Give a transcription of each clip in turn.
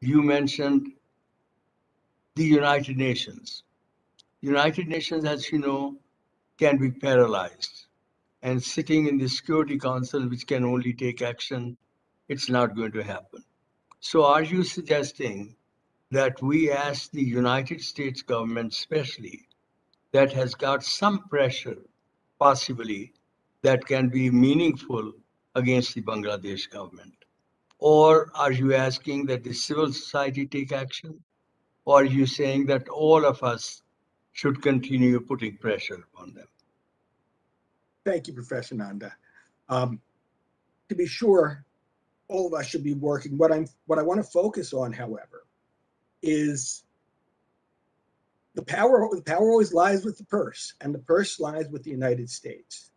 you mentioned the United Nations. United Nations, as you know, can be paralyzed. And sitting in the Security Council, which can only take action, it's not going to happen. So are you suggesting that we ask the United States government, especially, that has got some pressure, possibly, that can be meaningful against the Bangladesh government? Or are you asking that the civil society take action? Or are you saying that all of us should continue putting pressure upon them? Thank you, Professor Nanda. To be sure, all of us should be working. What I want to focus on, however, is the power. The power always lies with the purse, and the purse lies with the United States.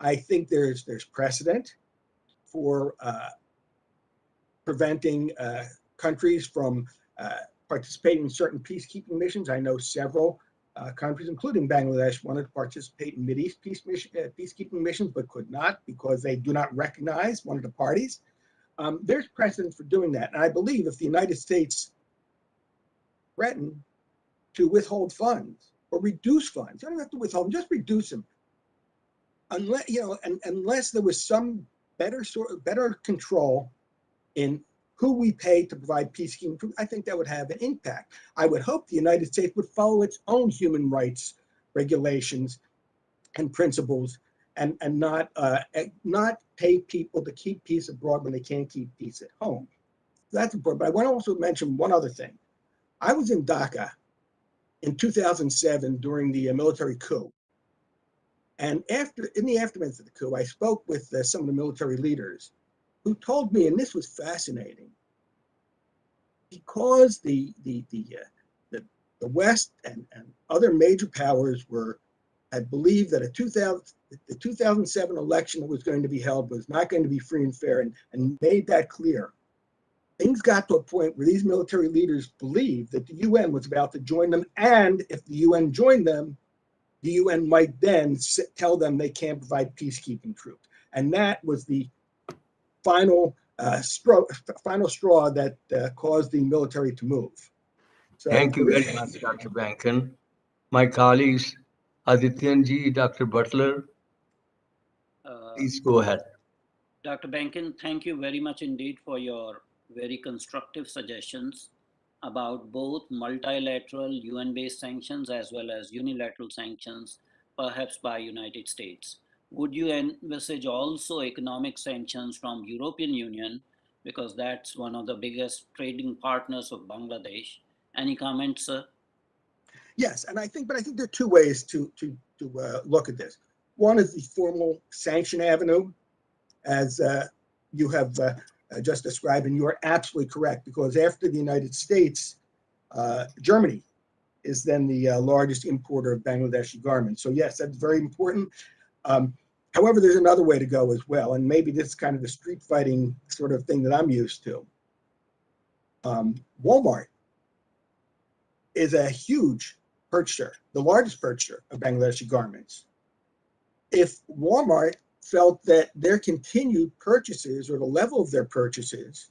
I think there's precedent for preventing countries from participating in certain peacekeeping missions. I know several countries, including Bangladesh, wanted to participate in Mideast peacekeeping missions, but could not because they do not recognize one of the parties. There's precedent for doing that. And I believe if the United States threatened to withhold funds or reduce funds, you don't have to withhold them, just reduce them. Unless there was some better control in who we pay to provide peacekeeping, I think that would have an impact. I would hope the United States would follow its own human rights regulations and principles and not pay people to keep peace abroad when they can't keep peace at home. That's important. But I want to also mention one other thing. I was in Dhaka in 2007 during the military coup. And in the aftermath of the coup, I spoke with some of the military leaders who told me, and this was fascinating, because the West and other major powers had believed that the 2007 election that was going to be held was not going to be free and fair, and made that clear. Things got to a point where these military leaders believed that the UN was about to join them, and if the UN joined them, the UN might then tell them they can't provide peacekeeping troops. And that was the final straw that caused the military to move. So, thank you very much, Dr. Bankin. My colleagues, Adityanji, Dr. Butler, please go ahead. Dr. Bankin, thank you very much indeed for your very constructive suggestions about both multilateral UN-based sanctions as well as unilateral sanctions, perhaps by United States. Would you envisage also economic sanctions from European Union, because that's one of the biggest trading partners of Bangladesh? Any comments, sir? Yes, and I think there are two ways to look at this. One is the formal sanction avenue, as you have just described, and you are absolutely correct, because after the United States, Germany is then the largest importer of Bangladeshi garments. So yes, that's very important. However, there's another way to go as well, and maybe this is kind of the street fighting sort of thing that I'm used to. Walmart is a huge purchaser, the largest purchaser of Bangladeshi garments. If Walmart felt that their continued purchases or the level of their purchases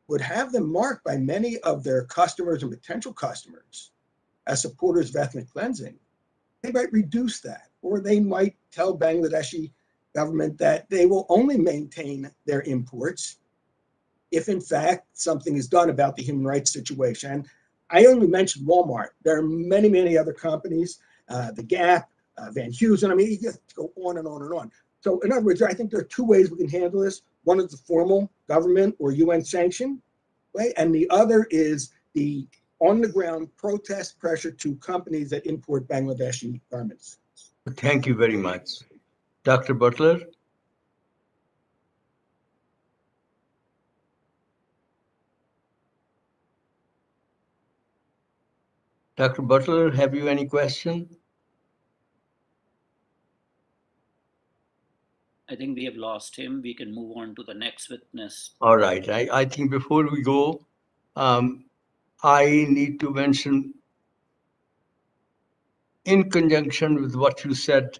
would have them marked by many of their customers and potential customers as supporters of ethnic cleansing, they might reduce that, or they might tell Bangladeshi government that they will only maintain their imports if in fact something is done about the human rights situation. I only mentioned Walmart. There are many, many other companies, the Gap, Van Heusen. I mean, you just go on and on and on. So in other words, I think there are two ways we can handle this. One is the formal government or UN sanction, right? And the other is the on-the-ground protest pressure to companies that import Bangladeshi garments. Thank you very much. Dr. Butler? Dr. Butler, have you any question? I think we have lost him. We can move on to the next witness. All right. I think before we go, I need to mention, in conjunction with what you said,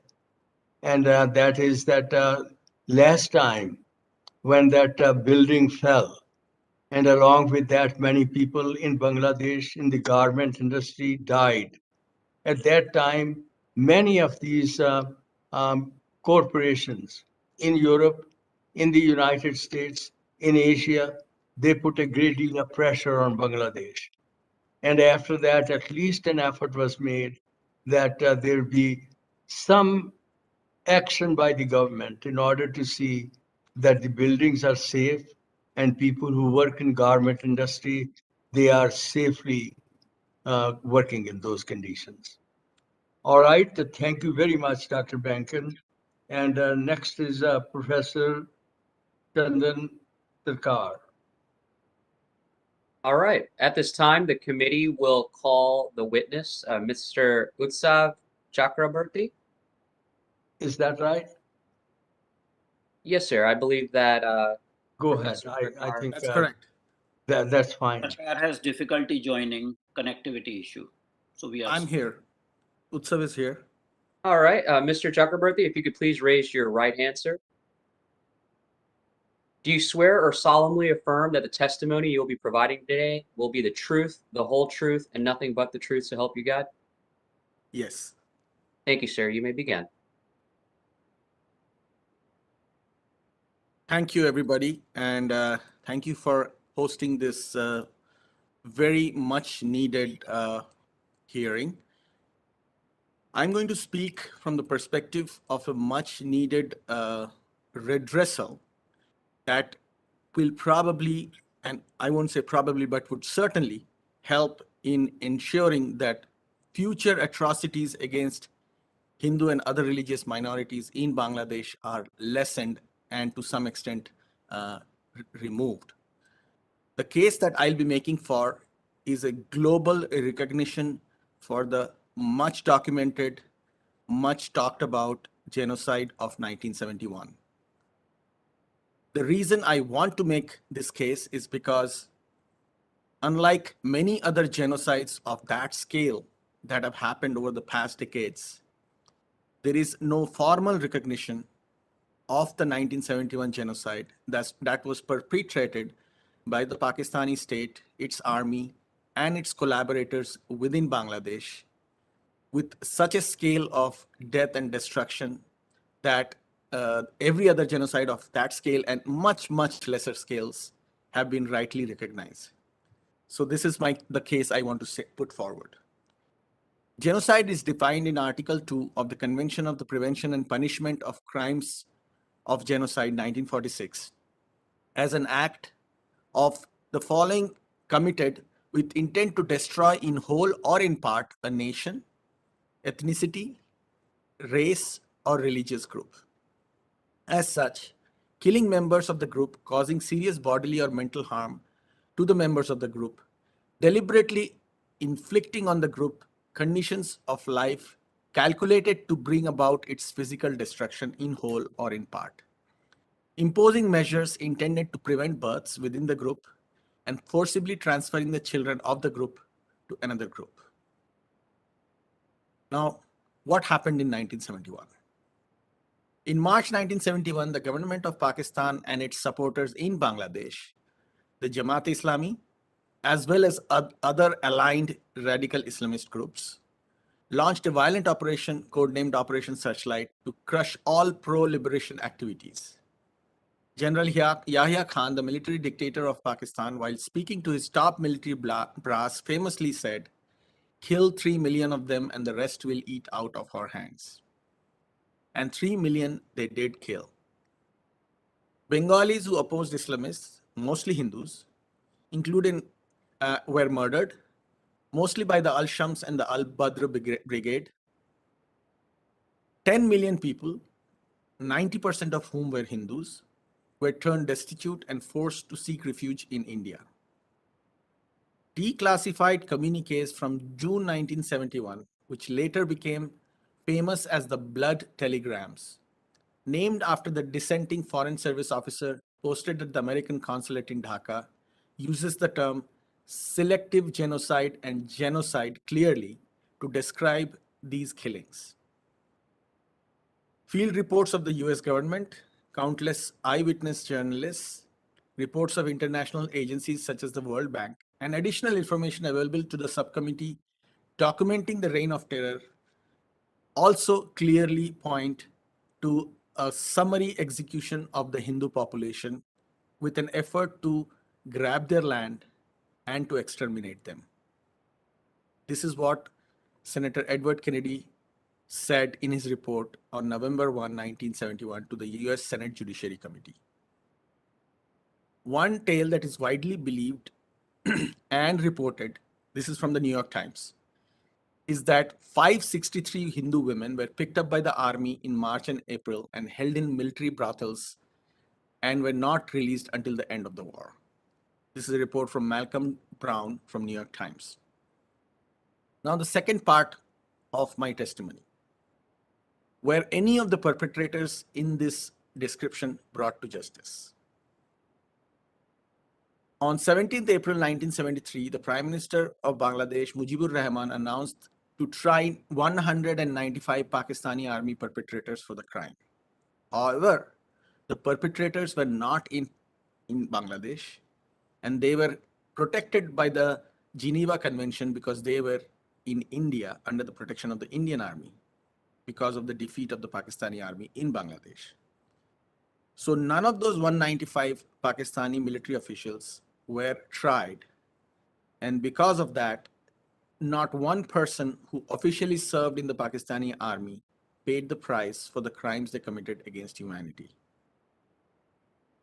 and that is that last time when that building fell And along with that, many people in Bangladesh in the garment industry died. At that time, many of these corporations in Europe, in the United States, in Asia, they put a great deal of pressure on Bangladesh. And after that, at least an effort was made that there be some action by the government in order to see that the buildings are safe and people who work in garment industry, they are safely working in those conditions. All right, thank you very much, Dr. Bankan. And next is Professor Chandan Sarkar. All right. At this time, the committee will call the witness, Mr. Utsav Chakraborty. Is that right? Yes, sir. I believe that Go Professor ahead. I Sarkar- think That's correct. that's fine. The chair has difficulty joining, connectivity issue. So we are. I'm here. Utsav is here. All right, Mr. Chakraborty, if you could please raise your right hand, sir. Do you swear or solemnly affirm that the testimony you will be providing today will be the truth, the whole truth, and nothing but the truth, so help you God? Yes. Thank you, sir. You may begin. Thank you, everybody. And thank you for hosting this very much needed hearing. I'm going to speak from the perspective of a much needed redressal that will probably, and I won't say probably, but would certainly help in ensuring that future atrocities against Hindu and other religious minorities in Bangladesh are lessened and to some extent removed. The case that I'll be making for is a global recognition for the much documented, much talked about genocide of 1971. The reason I want to make this case is because unlike many other genocides of that scale that have happened over the past decades, there is no formal recognition of the 1971 genocide that was perpetrated by the Pakistani state, its army, and its collaborators within Bangladesh with such a scale of death and destruction that every other genocide of that scale and much, much lesser scales have been rightly recognized. So this is the case I want to put forward. Genocide is defined in Article 2 of the Convention of the Prevention and Punishment of Crimes of Genocide 1946 as an act of the following committed with intent to destroy in whole or in part a nation, ethnicity, race, or religious group. As such, killing members of the group causing serious bodily or mental harm to the members of the group, deliberately inflicting on the group conditions of life calculated to bring about its physical destruction in whole or in part, imposing measures intended to prevent births within the group, and forcibly transferring the children of the group to another group. Now, what happened in 1971? In March 1971, the government of Pakistan and its supporters in Bangladesh, the Jamaat-e-Islami, as well as other aligned radical Islamist groups, launched a violent operation codenamed Operation Searchlight to crush all pro-liberation activities. General Yahya Khan, the military dictator of Pakistan, while speaking to his top military brass, famously said, "Kill 3 million of them and the rest will eat out of our hands." And 3 million they did kill. Bengalis who opposed Islamists, mostly Hindus, were murdered, mostly by the Al-Shams and the Al-Badr Brigade. 10 million people, 90% of whom were Hindus, were turned destitute and forced to seek refuge in India. Declassified communiques from June 1971, which later became famous as the Blood Telegrams, named after the dissenting Foreign Service officer posted at the American consulate in Dhaka, uses the term selective genocide and genocide clearly to describe these killings. Field reports of the US government, countless eyewitness journalists, reports of international agencies such as the World Bank, and additional information available to the subcommittee documenting the reign of terror also clearly point to a summary execution of the Hindu population with an effort to grab their land and to exterminate them. This is what Senator Edward Kennedy said in his report on November 1, 1971 to the US Senate Judiciary Committee. One tale that is widely believed and reported, this is from the New York Times, is that 563 Hindu women were picked up by the army in March and April and held in military brothels and were not released until the end of the war. This is a report from Malcolm Brown from New York Times. Now, the second part of my testimony. Were any of the perpetrators in this description brought to justice? On 17th April 1973, the Prime Minister of Bangladesh, Mujibur Rahman, announced to try 195 Pakistani army perpetrators for the crime. However, the perpetrators were not in Bangladesh, and they were protected by the Geneva Convention because they were in India under the protection of the Indian Army because of the defeat of the Pakistani army in Bangladesh. So none of those 195 Pakistani military officials were tried. And because of that, not one person who officially served in the Pakistani army paid the price for the crimes they committed against humanity.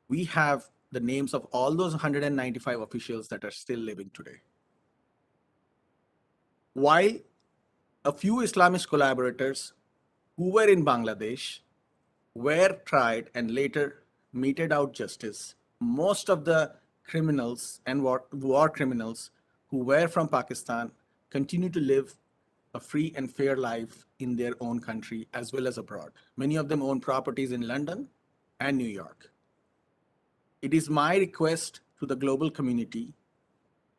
We have the names of all those 195 officials that are still living today. While a few Islamist collaborators who were in Bangladesh were tried and later meted out justice, most of the criminals and war criminals who were from Pakistan continue to live a free and fair life in their own country as well as abroad. Many of them own properties in London and New York. It is my request to the global community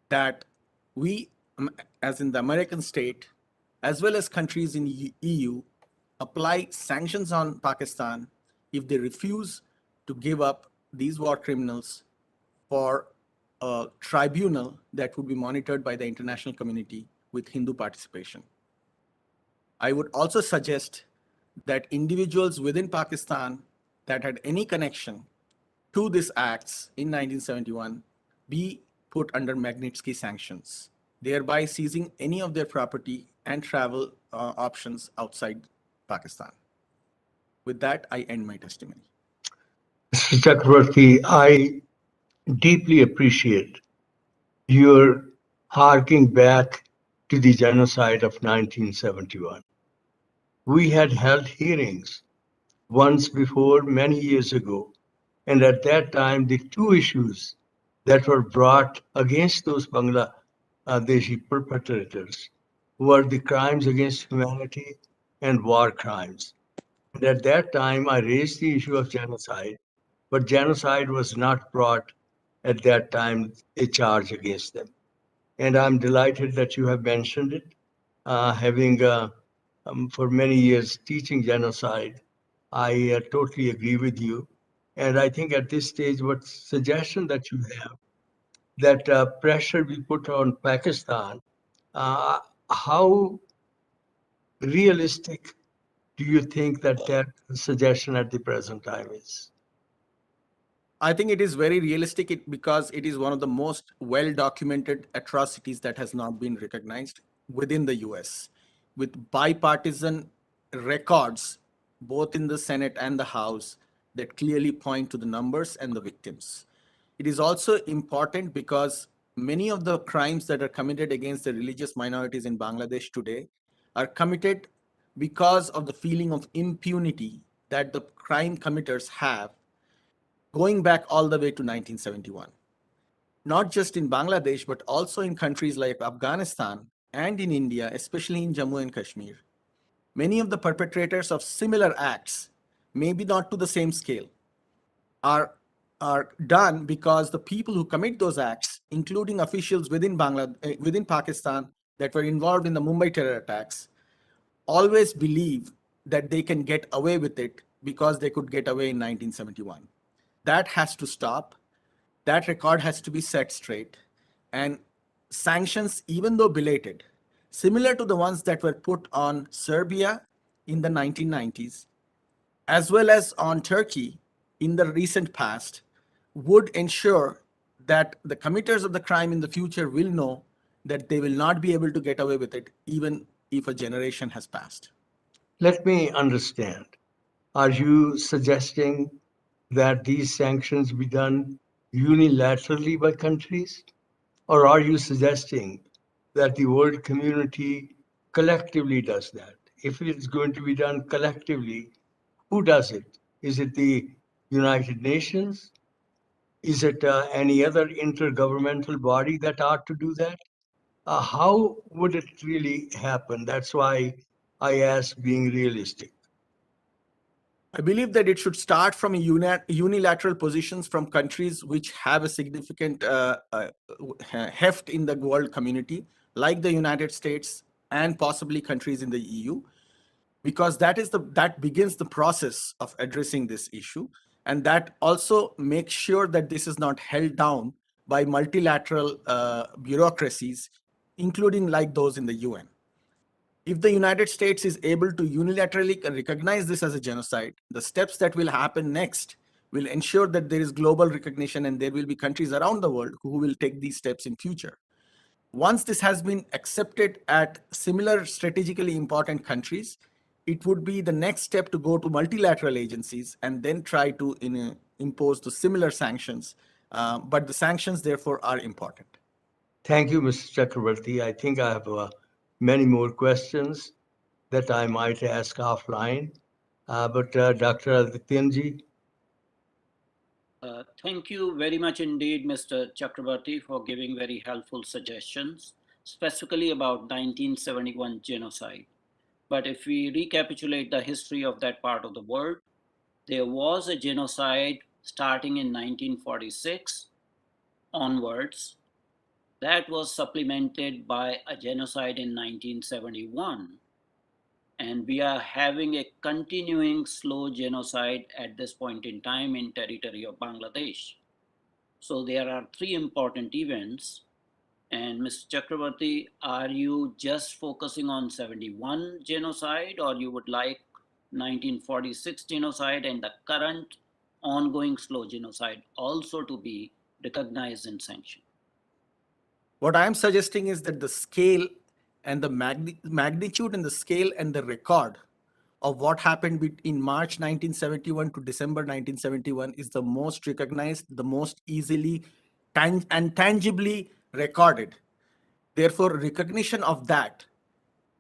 that we, as in the American state, as well as countries in EU, apply sanctions on Pakistan if they refuse to give up these war criminals for a tribunal that would be monitored by the international community with Hindu participation. I would also suggest that individuals within Pakistan that had any connection to these acts in 1971 be put under Magnitsky sanctions, thereby seizing any of their property and travel options outside Pakistan. With that, I end my testimony. Mr. Chakravarti, I deeply appreciate your harking back to the genocide of 1971. We had held hearings once before many years ago, and at that time, the two issues that were brought against those Bangladeshi perpetrators were the crimes against humanity and war crimes. And at that time, I raised the issue of genocide, but genocide was not brought at that time a charge against them. And I'm delighted that you have mentioned it, having for many years teaching genocide. I totally agree with you. And I think at this stage, what suggestion that you have, that pressure we put on Pakistan, how realistic do you think that suggestion at the present time is? I think it is very realistic because it is one of the most well-documented atrocities that has not been recognized within the US, with bipartisan records, both in the Senate and the House, that clearly point to the numbers and the victims. It is also important because many of the crimes that are committed against the religious minorities in Bangladesh today are committed because of the feeling of impunity that the crime committers have going back all the way to 1971. Not just in Bangladesh, but also in countries like Afghanistan and in India, especially in Jammu and Kashmir. Many of the perpetrators of similar acts, maybe not to the same scale, are done because the people who commit those acts, including officials within Pakistan that were involved in the Mumbai terror attacks, always believe that they can get away with it because they could get away in 1971. That has to stop. that record has to be set straight. And sanctions, even though belated, similar to the ones that were put on Serbia in the 1990s, as well as on Turkey in the recent past, would ensure that the committers of the crime in the future will know that they will not be able to get away with it, even if a generation has passed. Let me understand. Are you suggesting that these sanctions be done unilaterally by countries? Or are you suggesting that the world community collectively does that? If it's going to be done collectively, who does it? Is it the United Nations? Is it any other intergovernmental body that ought to do that? How would it really happen? That's why I ask, being realistic. I believe that it should start from unilateral positions from countries which have a significant heft in the world community, like the United States and possibly countries in the EU, because that begins the process of addressing this issue, and that also makes sure that this is not held down by multilateral bureaucracies, including like those in the UN. If the United States is able to unilaterally recognize this as a genocide, the steps that will happen next will ensure that there is global recognition, and there will be countries around the world who will take these steps in future. Once this has been accepted at similar strategically important countries, it would be the next step to go to multilateral agencies and then try to impose the similar sanctions. But the sanctions, therefore, are important. Thank you, Mr. Chakrabarti. I think I have many more questions that I might ask offline. But Dr. Adityanji. Thank you very much indeed, Mr. Chakrabarti, for giving very helpful suggestions, specifically about 1971 genocide. But if we recapitulate the history of that part of the world, there was a genocide starting in 1946 onwards that was supplemented by a genocide in 1971. And we are having a continuing slow genocide at this point in time in territory of Bangladesh. So there are three important events. And Mr. Chakrabarti, are you just focusing on 71 genocide, or you would like 1946 genocide and the current ongoing slow genocide also to be recognized and sanctioned? What I'm suggesting is that the scale and the magnitude and the scale and the record of what happened in March 1971 to December 1971 is the most recognized, the most easily and tangibly recorded. Therefore, recognition of that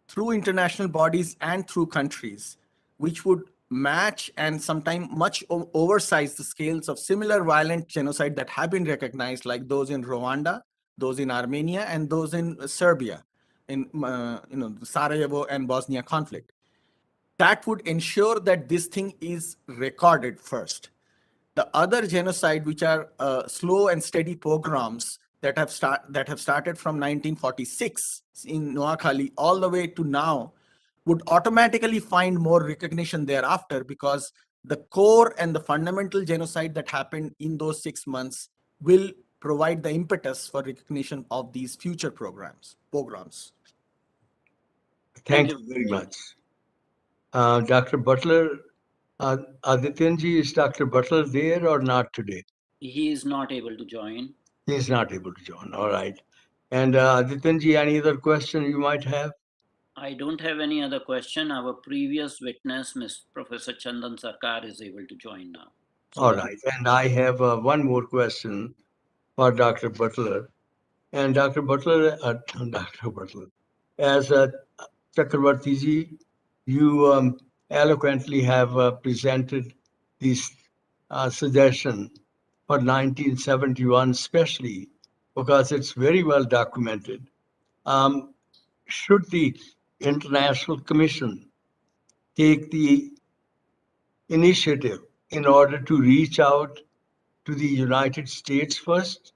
through international bodies and through countries, which would match and sometimes much oversize the scales of similar violent genocide that have been recognized, like those in Rwanda, those in Armenia, and those in Serbia, in Sarajevo and Bosnia conflict. That would ensure that this thing is recorded first. The other genocide, which are slow and steady pogroms that have started from 1946 in Noakhali all the way to now, would automatically find more recognition thereafter, because the core and the fundamental genocide that happened in those 6 months will provide the impetus for recognition of these future pogroms. Thank you very much. Dr. Butler, Adityanji, is Dr. Butler there or not today? He is not able to join. He is not able to join. All right. And Adityanji, any other question you might have? I don't have any other question. Our previous witness, Professor Chandan Sarkar, is able to join now. So all right. And I have one more question for Dr. Butler. And Dr. Butler, as Chakrabartiji, you eloquently have presented this suggestion for 1971, especially because it's very well documented. Should the International Commission take the initiative in order to reach out to the United States first,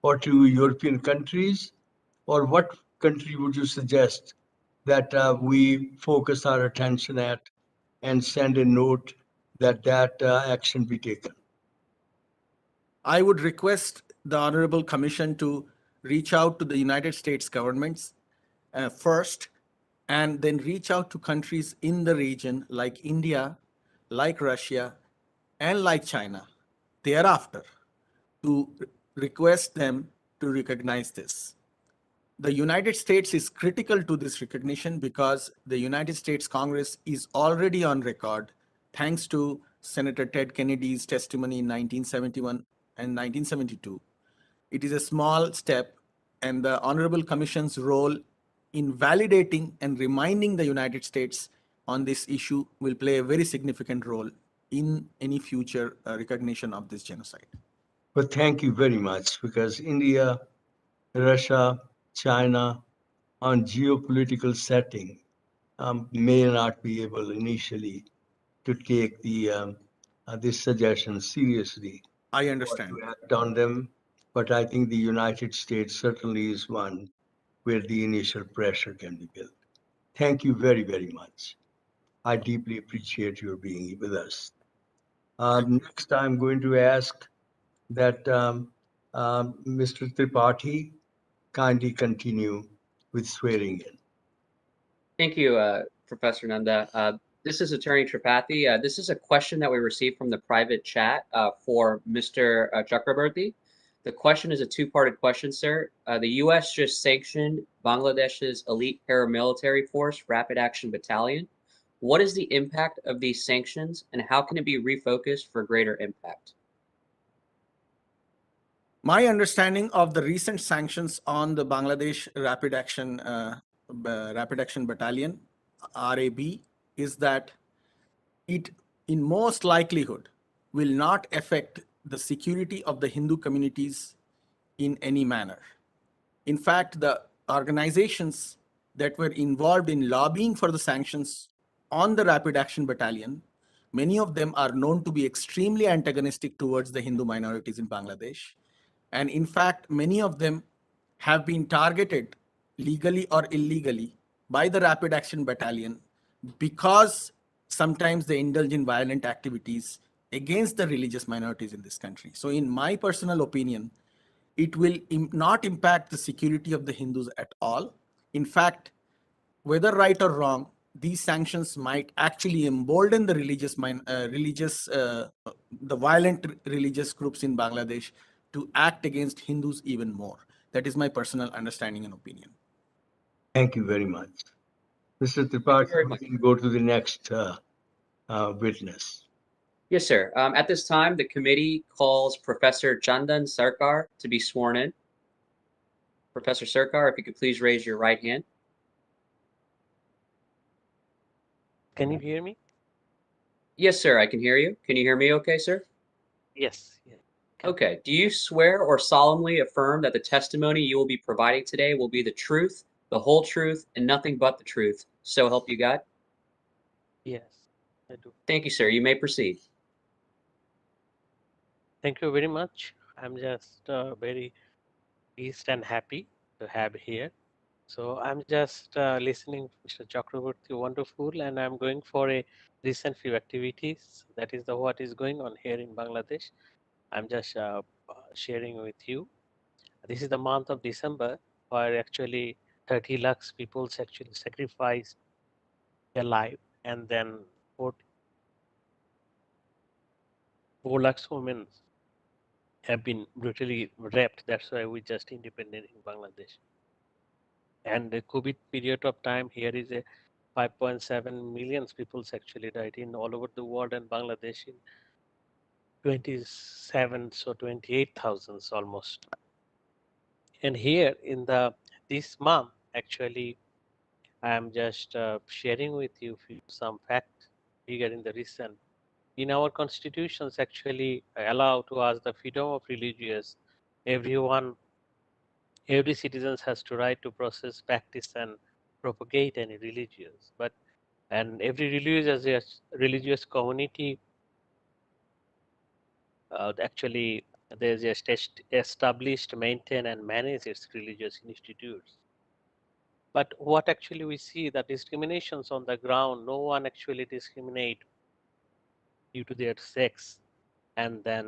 or to European countries, or what country would you suggest that we focus our attention at and send a note that action be taken? I would request the Honorable Commission to reach out to the United States governments first, and then reach out to countries in the region like India, like Russia, and like China thereafter to request them to recognize this. The United States is critical to this recognition because the United States Congress is already on record, thanks to Senator Ted Kennedy's testimony in 1971 and 1972. It is a small step, and the Honorable Commission's role in validating and reminding the United States on this issue will play a very significant role in any future recognition of this genocide. But thank you very much, because India, Russia, China, on geopolitical setting, may not be able initially to take this suggestion seriously I or understand. to act on them. But I think the United States certainly is one where the initial pressure can be built. Thank you very, very much. I deeply appreciate your being with us. Next, I'm going to ask that Mr. Tripathi kindly continue with swearing in. Thank you, Professor Nanda. This is Attorney Tripathi. This is a question that we received from the private chat for Mr. Chakraborty. The question is a two-parted question, sir. The U.S. just sanctioned Bangladesh's elite paramilitary force, Rapid Action Battalion. What is the impact of these sanctions, and how can it be refocused for greater impact? My understanding of the recent sanctions on the Bangladesh Rapid Action Battalion, RAB, is that it, in most likelihood, will not affect the security of the Hindu communities in any manner. In fact, the organizations that were involved in lobbying for the sanctions on the Rapid Action Battalion, many of them are known to be extremely antagonistic towards the Hindu minorities in Bangladesh. And in fact, many of them have been targeted legally or illegally by the Rapid Action Battalion because sometimes they indulge in violent activities against the religious minorities in this country. So in my personal opinion, it will not impact the security of the Hindus at all. In fact, whether right or wrong, these sanctions might actually embolden the the violent religious groups in Bangladesh to act against Hindus even more. That is my personal understanding and opinion. Thank you very much. Mr. Thank you Tripathi, very we much. can go to the next witness. Yes, sir. At this time, the committee calls Professor Chandan Sarkar to be sworn in. Professor Sarkar, if you could please raise your right hand. Can you hear me? Yes, sir, I can hear you. Can you hear me okay, sir? Yes. Yeah. Okay. Do you swear or solemnly affirm that the testimony you will be providing today will be the truth, the whole truth, and nothing but the truth? So help you God? Yes, I do. Thank you, sir. You may proceed. Thank you very much. I'm just very pleased and happy to have here. So I'm just listening, Mr. Chakraborty, wonderful, and I'm going for a recent few activities. That is what is going on here in Bangladesh. I'm just sharing with you. This is the month of December, where actually 30 lakhs people actually sacrificed their life, and then 4 lakhs women have been brutally raped. That's why we just independent in Bangladesh. And the COVID period of time here is a 5.7 million people actually died in all over the world, and Bangladesh in 27, so 28,000 almost. And here in this month, actually, I am just sharing with you some facts regarding the recent. In our constitutions, actually allow to us the freedom of religious. Every citizen has to right to process, practice, and propagate any religious. And every religious community actually there's just established, maintain, and manage its religious institutes. But what actually we see that discriminations on the ground, no one actually discriminate due to their sex, and then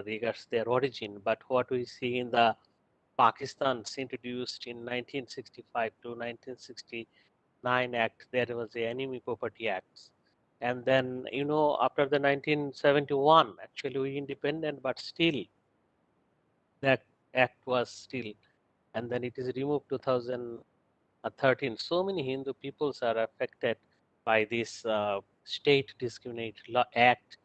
regards their origin. But what we see in the Pakistan's introduced in 1965 to 1969 Act, there was the Enemy Property Acts. And then, after the 1971, actually we independent, but still that act was still, and then it is removed 2013. So many Hindu peoples are affected by this state discriminatory law act,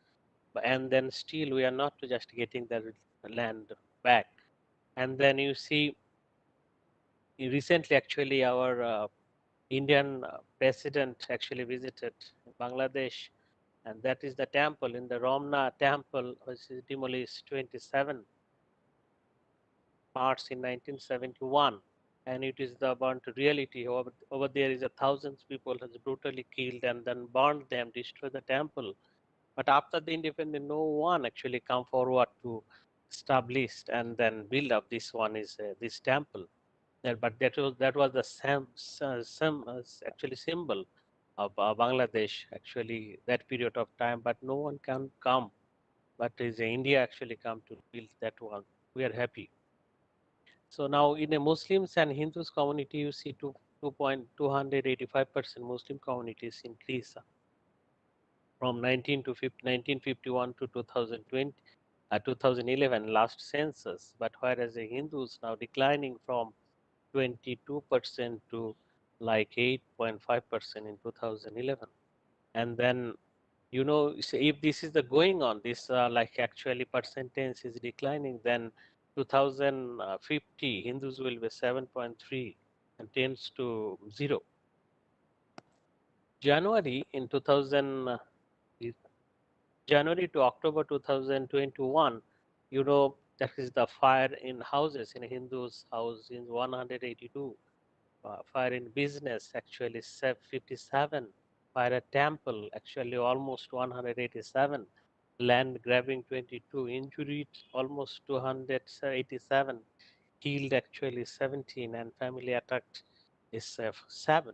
and then still we are not just getting the land back. And then you see, recently actually our Indian president actually visited Bangladesh, and that is the temple in the Ramna temple, which is demolished 27 parts in 1971, and it is the burnt reality. Over there is a thousands people has brutally killed and then burned them, destroyed the temple. But after the independence, no one actually come forward to establish and then build up this one is this temple. But that was the actually symbol of Bangladesh actually that period of time. But no one can come. But is India actually come to build that one? We are happy. So now in a Muslims and Hindus community, you see 2.285% Muslim communities increase from 1951 to 2020, 2011 last census. But whereas the Hindus now declining from 22% to like 8.5% in 2011. And then, if this is the going on, this like actually percentage is declining, then 2050 Hindus will be 7.3 and tends to 0. January in 2000, January to October 2021, that is the fire in houses in Hindus house in 182. Fire in business actually 57, fire at temple actually almost 187, land grabbing 22, injured almost 287, killed actually 17, and family attacked is 7.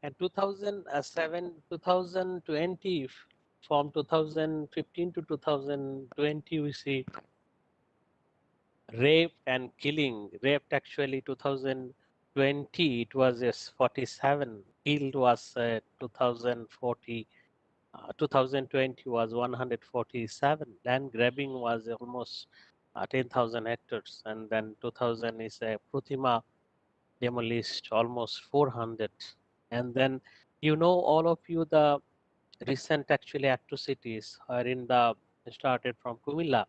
And 2007, 2020, from 2015 to 2020, we see rape and killing. Raped actually 2020 it was 47. Killed was 2040. 2020 was 147. Land grabbing was almost 10,000 hectares, and then 2000 is a Pratima demolished almost 400. And then all of you the recent actually atrocities are in the started from Kumila,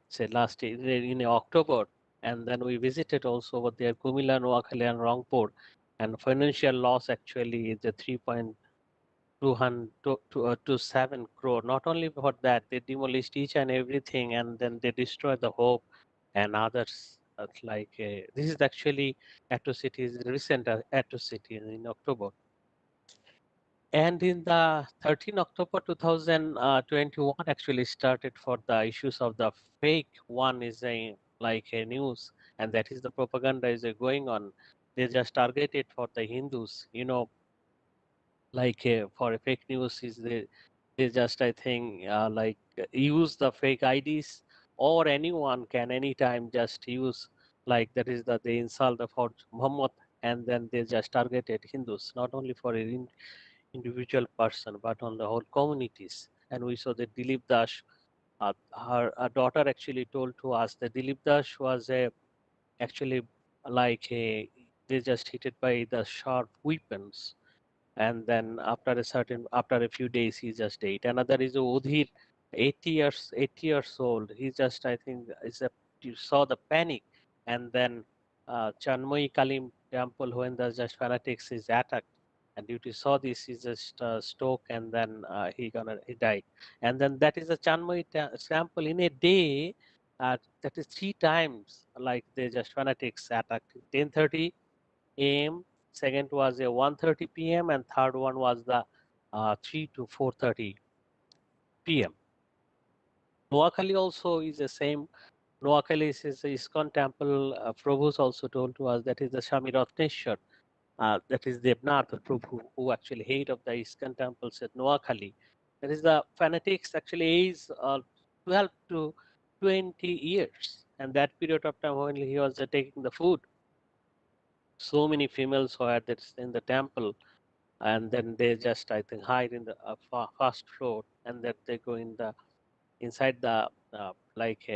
say last year in October, and then we visited also over there Kumila, Noakhali, and Rangpur, and financial loss actually is a 3.227 crore. Not only for that, they demolished each and everything, and then they destroyed the hope and others. This is actually atrocities, recent atrocity in October. And in the 13 October 2021 actually started for the issues of the fake one is a news, and that is the propaganda is going on. They just targeted for the Hindus, for a fake news is they just I think use the fake IDs, or anyone can anytime just use that is that they insult the Prophet Muhammad, and then they just targeted Hindus, not only for a individual person but on the whole communities. And we saw that Dilip Dash, her daughter actually told to us that Dilip Dash was actually they just hit it by the sharp weapons, and then after a few days he just died. Another is Udhir, 80 years old. He just I think you saw the panic, and then Chanmoi Kalim temple when the just fanatics is attacked, and due to saw this he just stroke, and then he died. And then that is a Chanmoi sample in a day. That is 3 times they just fanatics attacked 10:30 a.m. Second was a 1:30 p.m. and third one was the 3 to 4:30 p.m. Noakhali also is the same. Noakhali is a ISKCON temple. Prabhu's also told to us that is the Swami Ratneshwar. That is Devnath Prabhu, who actually head of the ISKCON temples at Noakhali. That is the fanatics actually age 12 to 20 years. And that period of time when he was taking the food, so many females were in the temple, and then they just, I think, hide in the first floor, and then they go in the inside the like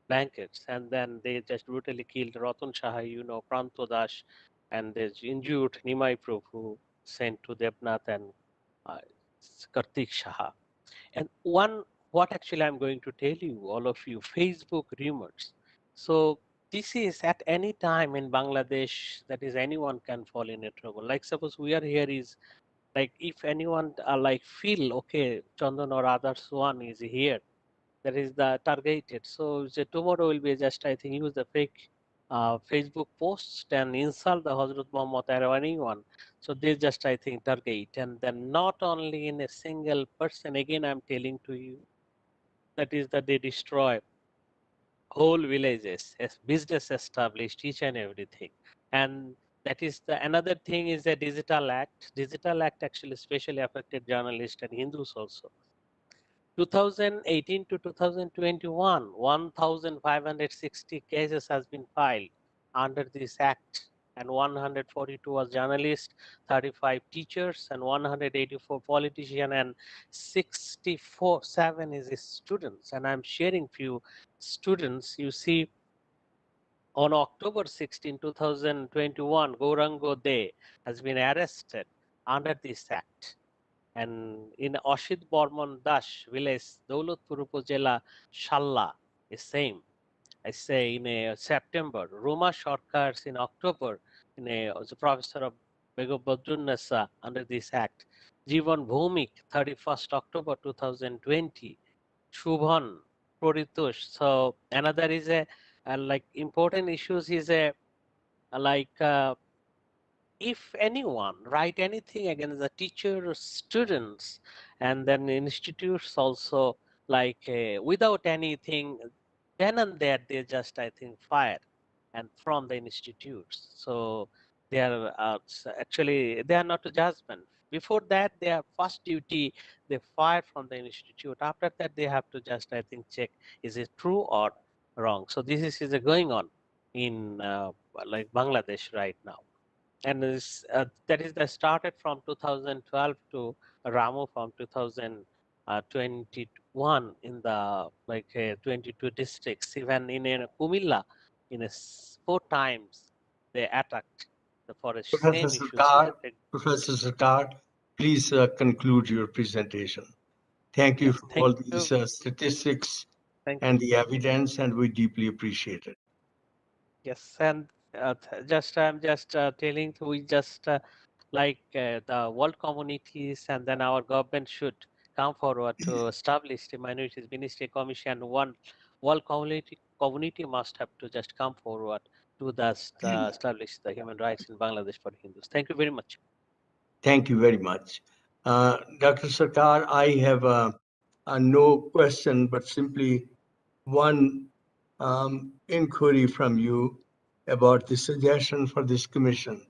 blankets, and then they just brutally killed Ratan Shah, Pranto Das, and they injured Nimai Prabhu, sent to Devnath and uh, Kartik Shah. And what actually I'm going to tell you, all of you, Facebook rumors. So this is at any time in Bangladesh, that is anyone can fall in a trouble. Like suppose we are here is like if anyone like feel okay, Chandan or others one is here, that is the targeted. So tomorrow will be just I think use the fake Facebook posts and insult the Hazrat Muhammad or anyone. So they just I think target, and then not only in a single person. Again, I'm telling to you that is that they destroy whole villages, as business established, each and everything. And that is the another thing is the digital act. Digital act actually especially affected journalists and Hindus also. 2018 to 2021, 1,560 cases has been filed under this act, and 142 was journalists, 35 teachers, and 184 politicians, and 7 is students. And I'm sharing few students. You see, on October 16, 2021, Gourango De has been arrested under this act. And in Ashit Borman Das village, Daulatpur Upazila, Shalla is same. I say in September, Roma Sarkars in October, was a professor of Bego Badrunnasa under this act. Jivan Bhumik, 31st October 2020. Shubhan Proditush. So another is a like important issues is a like if anyone write anything against the teacher or students, and then institutes also like without anything, then and there they just I think fire and from the institutes. So they are actually they are not a judgment. Before that, their first duty they fire from the institute. After that, they have to just I think check is it true or wrong. So this is going on in like Bangladesh right now. And that is the started from 2012 to Ramu from 2021 in the like 22 districts. Even in Kumilla, 4 times they attacked the forest. Professor Same issues is Sarkar, affected. Professor Sarkar, please conclude your presentation. Thank you Yes, for thank all you, these statistics thank and you. the evidence, and we deeply appreciate it. Yes, and just I'm just telling we just like the world communities and then our government should come forward to establish the minorities ministry commission. One world community must have to just come forward to establish the human rights in Bangladesh for Hindus. Thank you very much. Thank you very much. Dr. Sarkar, I have no question, but simply one inquiry from you about the suggestion for this commission.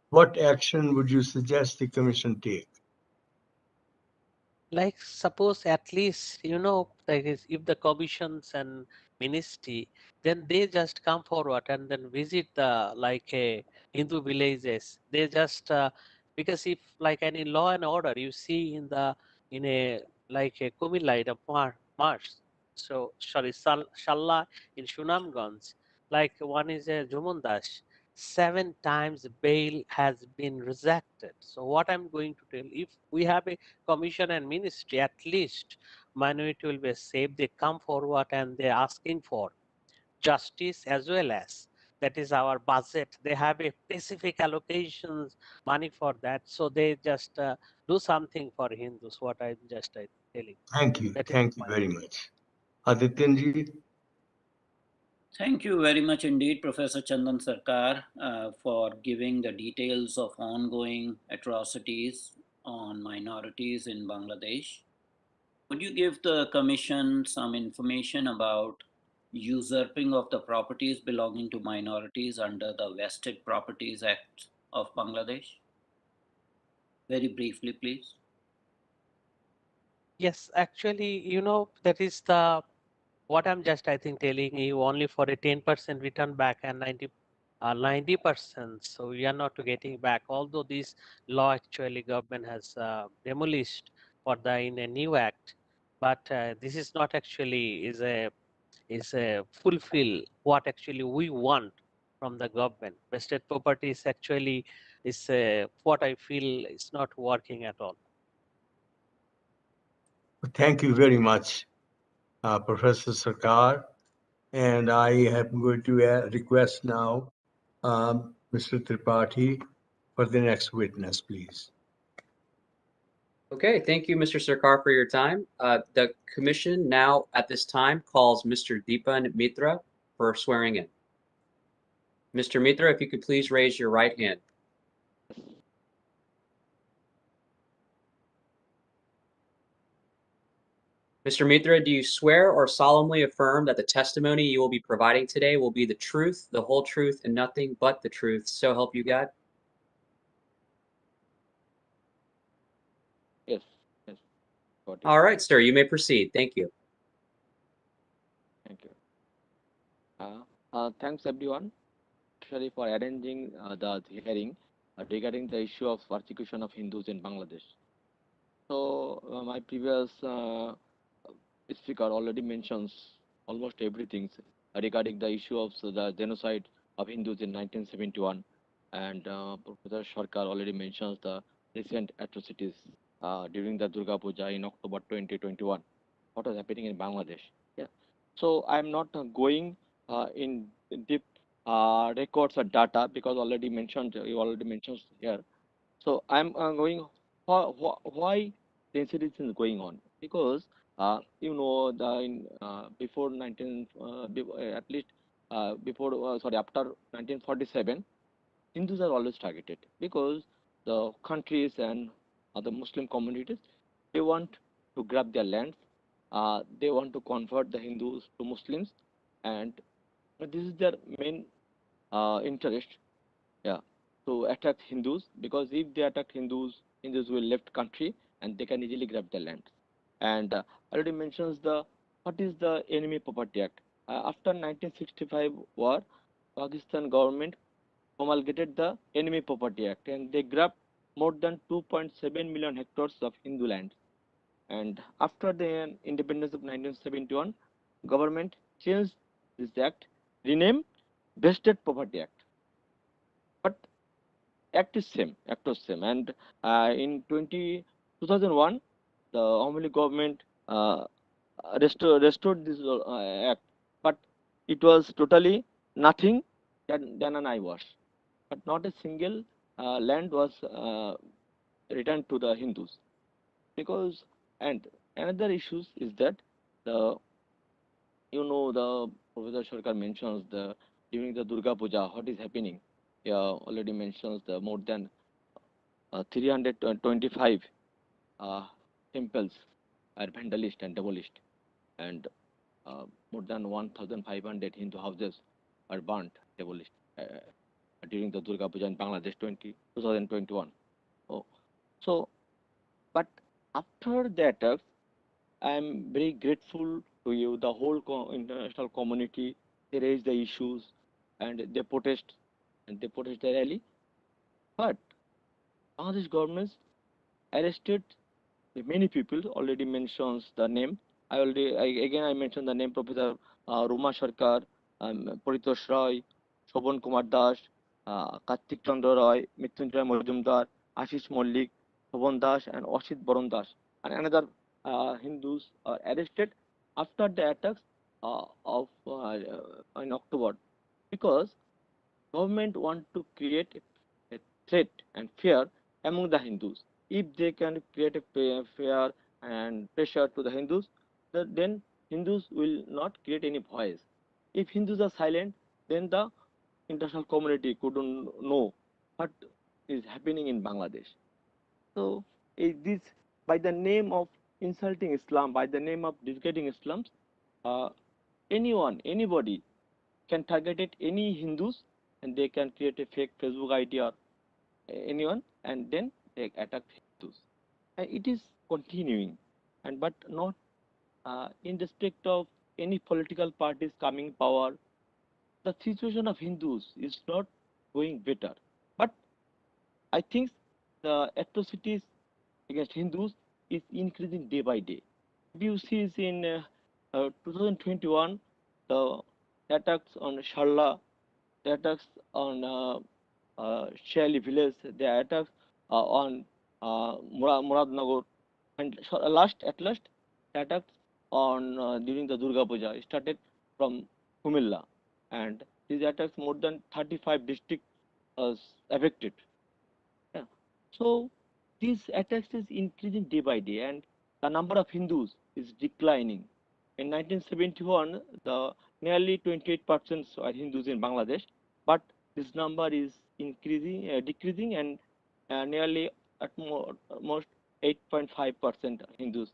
What action would you suggest the commission take? Like suppose at least like if the commissions and ministry, then they just come forward and then visit the like a Hindu villages. They just because if like any law and order you see in a like a Kumilla in a march, so sorry Shalla in Shunamganj, like one is a Jumundash, 7 times bail has been rejected. So what I'm going to tell, if we have a commission and ministry, at least minority will be safe. They come forward and they're asking for justice as well as that is our budget. They have a specific allocations money for that. So they just do something for Hindus. What I'm just telling. Thank you. That is Thank you my very much. Adityanji? Thank you very much indeed, Professor Chandan Sarkar, for giving the details of ongoing atrocities on minorities in Bangladesh. Could you give the Commission some information about usurping of the properties belonging to minorities under the Vested Properties Act of Bangladesh? Very briefly, please. Yes, actually, that is the what I'm just, I think, telling you, only for a 10% return back and 90%. So we are not getting back, although this law actually government has demolished for the in a new act, but this is not actually is a fulfill what actually we want from the government. Vested property is actually is what I feel is not working at all. Thank you very much, Professor Sarkar. And I am going to request now Mr. Tripathi for the next witness, please. Okay, thank you, Mr. Sarkar, for your time. The commission now at this time calls Mr. Deepan Mitra for swearing in. Mr. Mitra, if you could please raise your right hand. Mr. Mitra, do you swear or solemnly affirm that the testimony you will be providing today will be the truth, the whole truth, and nothing but the truth, so help you God? Yes, yes, got it. All right, sir, you may proceed. Thank you. Thank you. Thanks everyone, actually, for arranging the hearing regarding the issue of persecution of Hindus in Bangladesh. So my previous speaker already mentions almost everything regarding the issue of the genocide of Hindus in 1971, and Professor Sarkar already mentions the recent atrocities during the Durga Puja in October 2021. What was happening in Bangladesh? Yeah. So I'm not going in deep records or data because already mentioned. You already mentioned here. So I'm going why the incident is going on because the before 19 at least before sorry after 1947 Hindus are always targeted because the countries and other Muslim communities they want to grab their lands, they want to convert the Hindus to Muslims, and this is their main interest, yeah, to attack Hindus because if they attack Hindus, Hindus will left country and they can easily grab the land. And already mentions the what is the Enemy Property Act. After 1965 war, Pakistan government promulgated the Enemy Property Act and they grabbed more than 2.7 million hectares of Hindu land. And after the independence of 1971, government changed this act, renamed Vested Property Act. But act was same. And in 2001, the Ahmadi government restored this act, but it was totally nothing than an eyewash. But not a single land was returned to the Hindus because. And another issues is that the the Professor Sarkar mentions the during the Durga Puja what is happening. Yeah, already mentions the more than 325 temples are vandalized and demolished, and more than 1,500 Hindu houses are burnt, demolished during the Durga Puja in Bangladesh 2021. Oh, so, but after the attacks, I am very grateful to you, the whole international community. They raise the issues and they protest the rally. But Bangladesh government arrested many people already mentions the name. Again I mentioned the name Professor Ruma Sarkar, Paritosh Roy, Shobhan Kumar Das, Kartik Chandra Roy, Mrityunjay Majumdar, Ashish Mollik, Shobhan Das, and Ashit Baron Das, and another Hindus are arrested after the attacks of in October because government want to create a threat and fear among the Hindus. If they can create a fear and pressure to the Hindus, then Hindus will not create any voice. If Hindus are silent, then the international community couldn't know what is happening in Bangladesh. So this by the name of insulting Islam, by the name of discrediting Islam, uh, anybody can target it any Hindus and they can create a fake Facebook ID or anyone and then they attack Hindus. And it is continuing. and but not in respect of any political parties coming power. The situation of Hindus is not going better, but I think the atrocities against Hindus is increasing day by day. If you see is in 2021, the attacks on Sharla, the attacks on Shelly village, the attacks on Muradnagar, and at last, the attacks on during the Durga Puja started from Kumilla, and these attacks more than 35 districts affected. Yeah. So these attacks is increasing day by day, and the number of Hindus is declining. In 1971, the nearly 28% are Hindus in Bangladesh, but this number is decreasing, and nearly at most 8.5% Hindus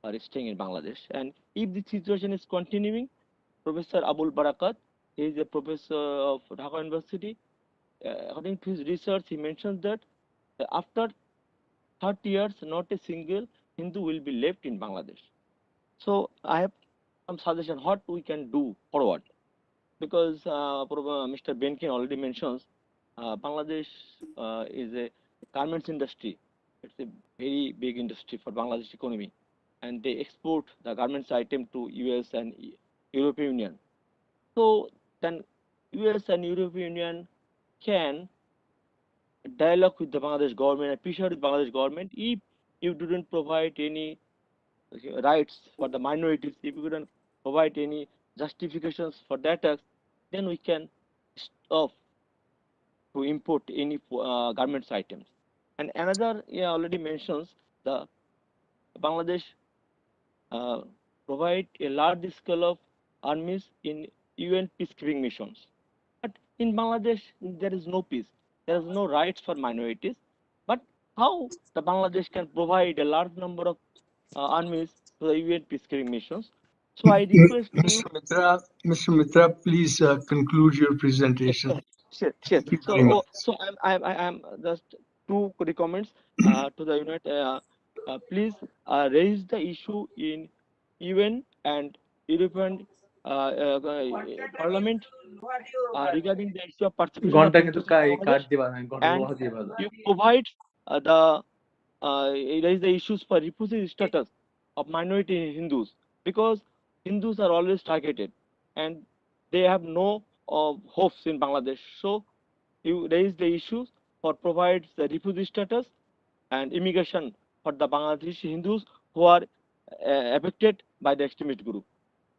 are staying in Bangladesh. And if the situation is continuing, Professor Abul Barakat, he is a professor of Dhaka University. According to his research, he mentions that after 30 years, not a single Hindu will be left in Bangladesh. So I have some suggestion what we can do forward, because Mr. Benkin already mentions Bangladesh is a garments industry. It's a very big industry for Bangladesh economy, and they export the garments item to US and European Union. So then US and European Union can dialogue with the Bangladesh government, appreciate with Bangladesh government if you didn't provide any rights for the minorities, if you didn't provide any justifications for that tax, then we can stop to import any garments items. And another, yeah, already mentions the Bangladesh provide a large scale of armies in UN peacekeeping missions. But in Bangladesh, there is no peace. There is no rights for minorities. But how the Bangladesh can provide a large number of armies to the UN peacekeeping missions? So I request you. Mr. Mitra, please conclude your presentation. Sure, sure. Thank you So, very much. so I'm just two recommends to the United. Please raise the issue in UN and European Parliament regarding the issue of persecution of Hindus in Bangladesh, and you provide the raise the issues for refugee status of minority Hindus, because Hindus are always targeted and they have no hopes in Bangladesh. So you raise the issues for provides the refugee status and immigration for the Bangladeshi Hindus who are affected by the extremist group.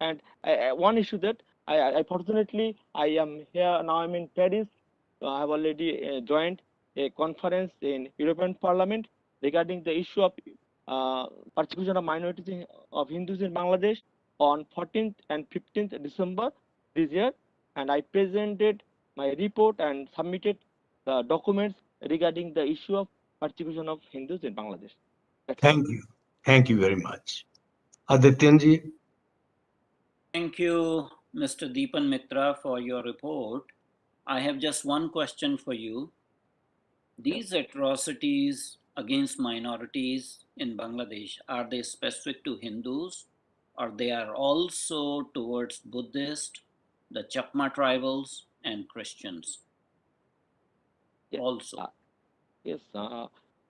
And one issue that I fortunately I am here now. I'm in Paris. I have already joined a conference in European Parliament regarding the issue of persecution of minorities of Hindus in Bangladesh on 14th and 15th December this year, and I presented my report and submitted the documents regarding the issue of persecution of Hindus in Bangladesh. That's all. Thank you. Thank you very much. Adityanji? Thank you, Mr. Deepan Mitra, for your report. I have just one question for you. These atrocities against minorities in Bangladesh, are they specific to Hindus, or they are also towards Buddhist, the Chakma tribals, and Christians? Yes. Also. Yes,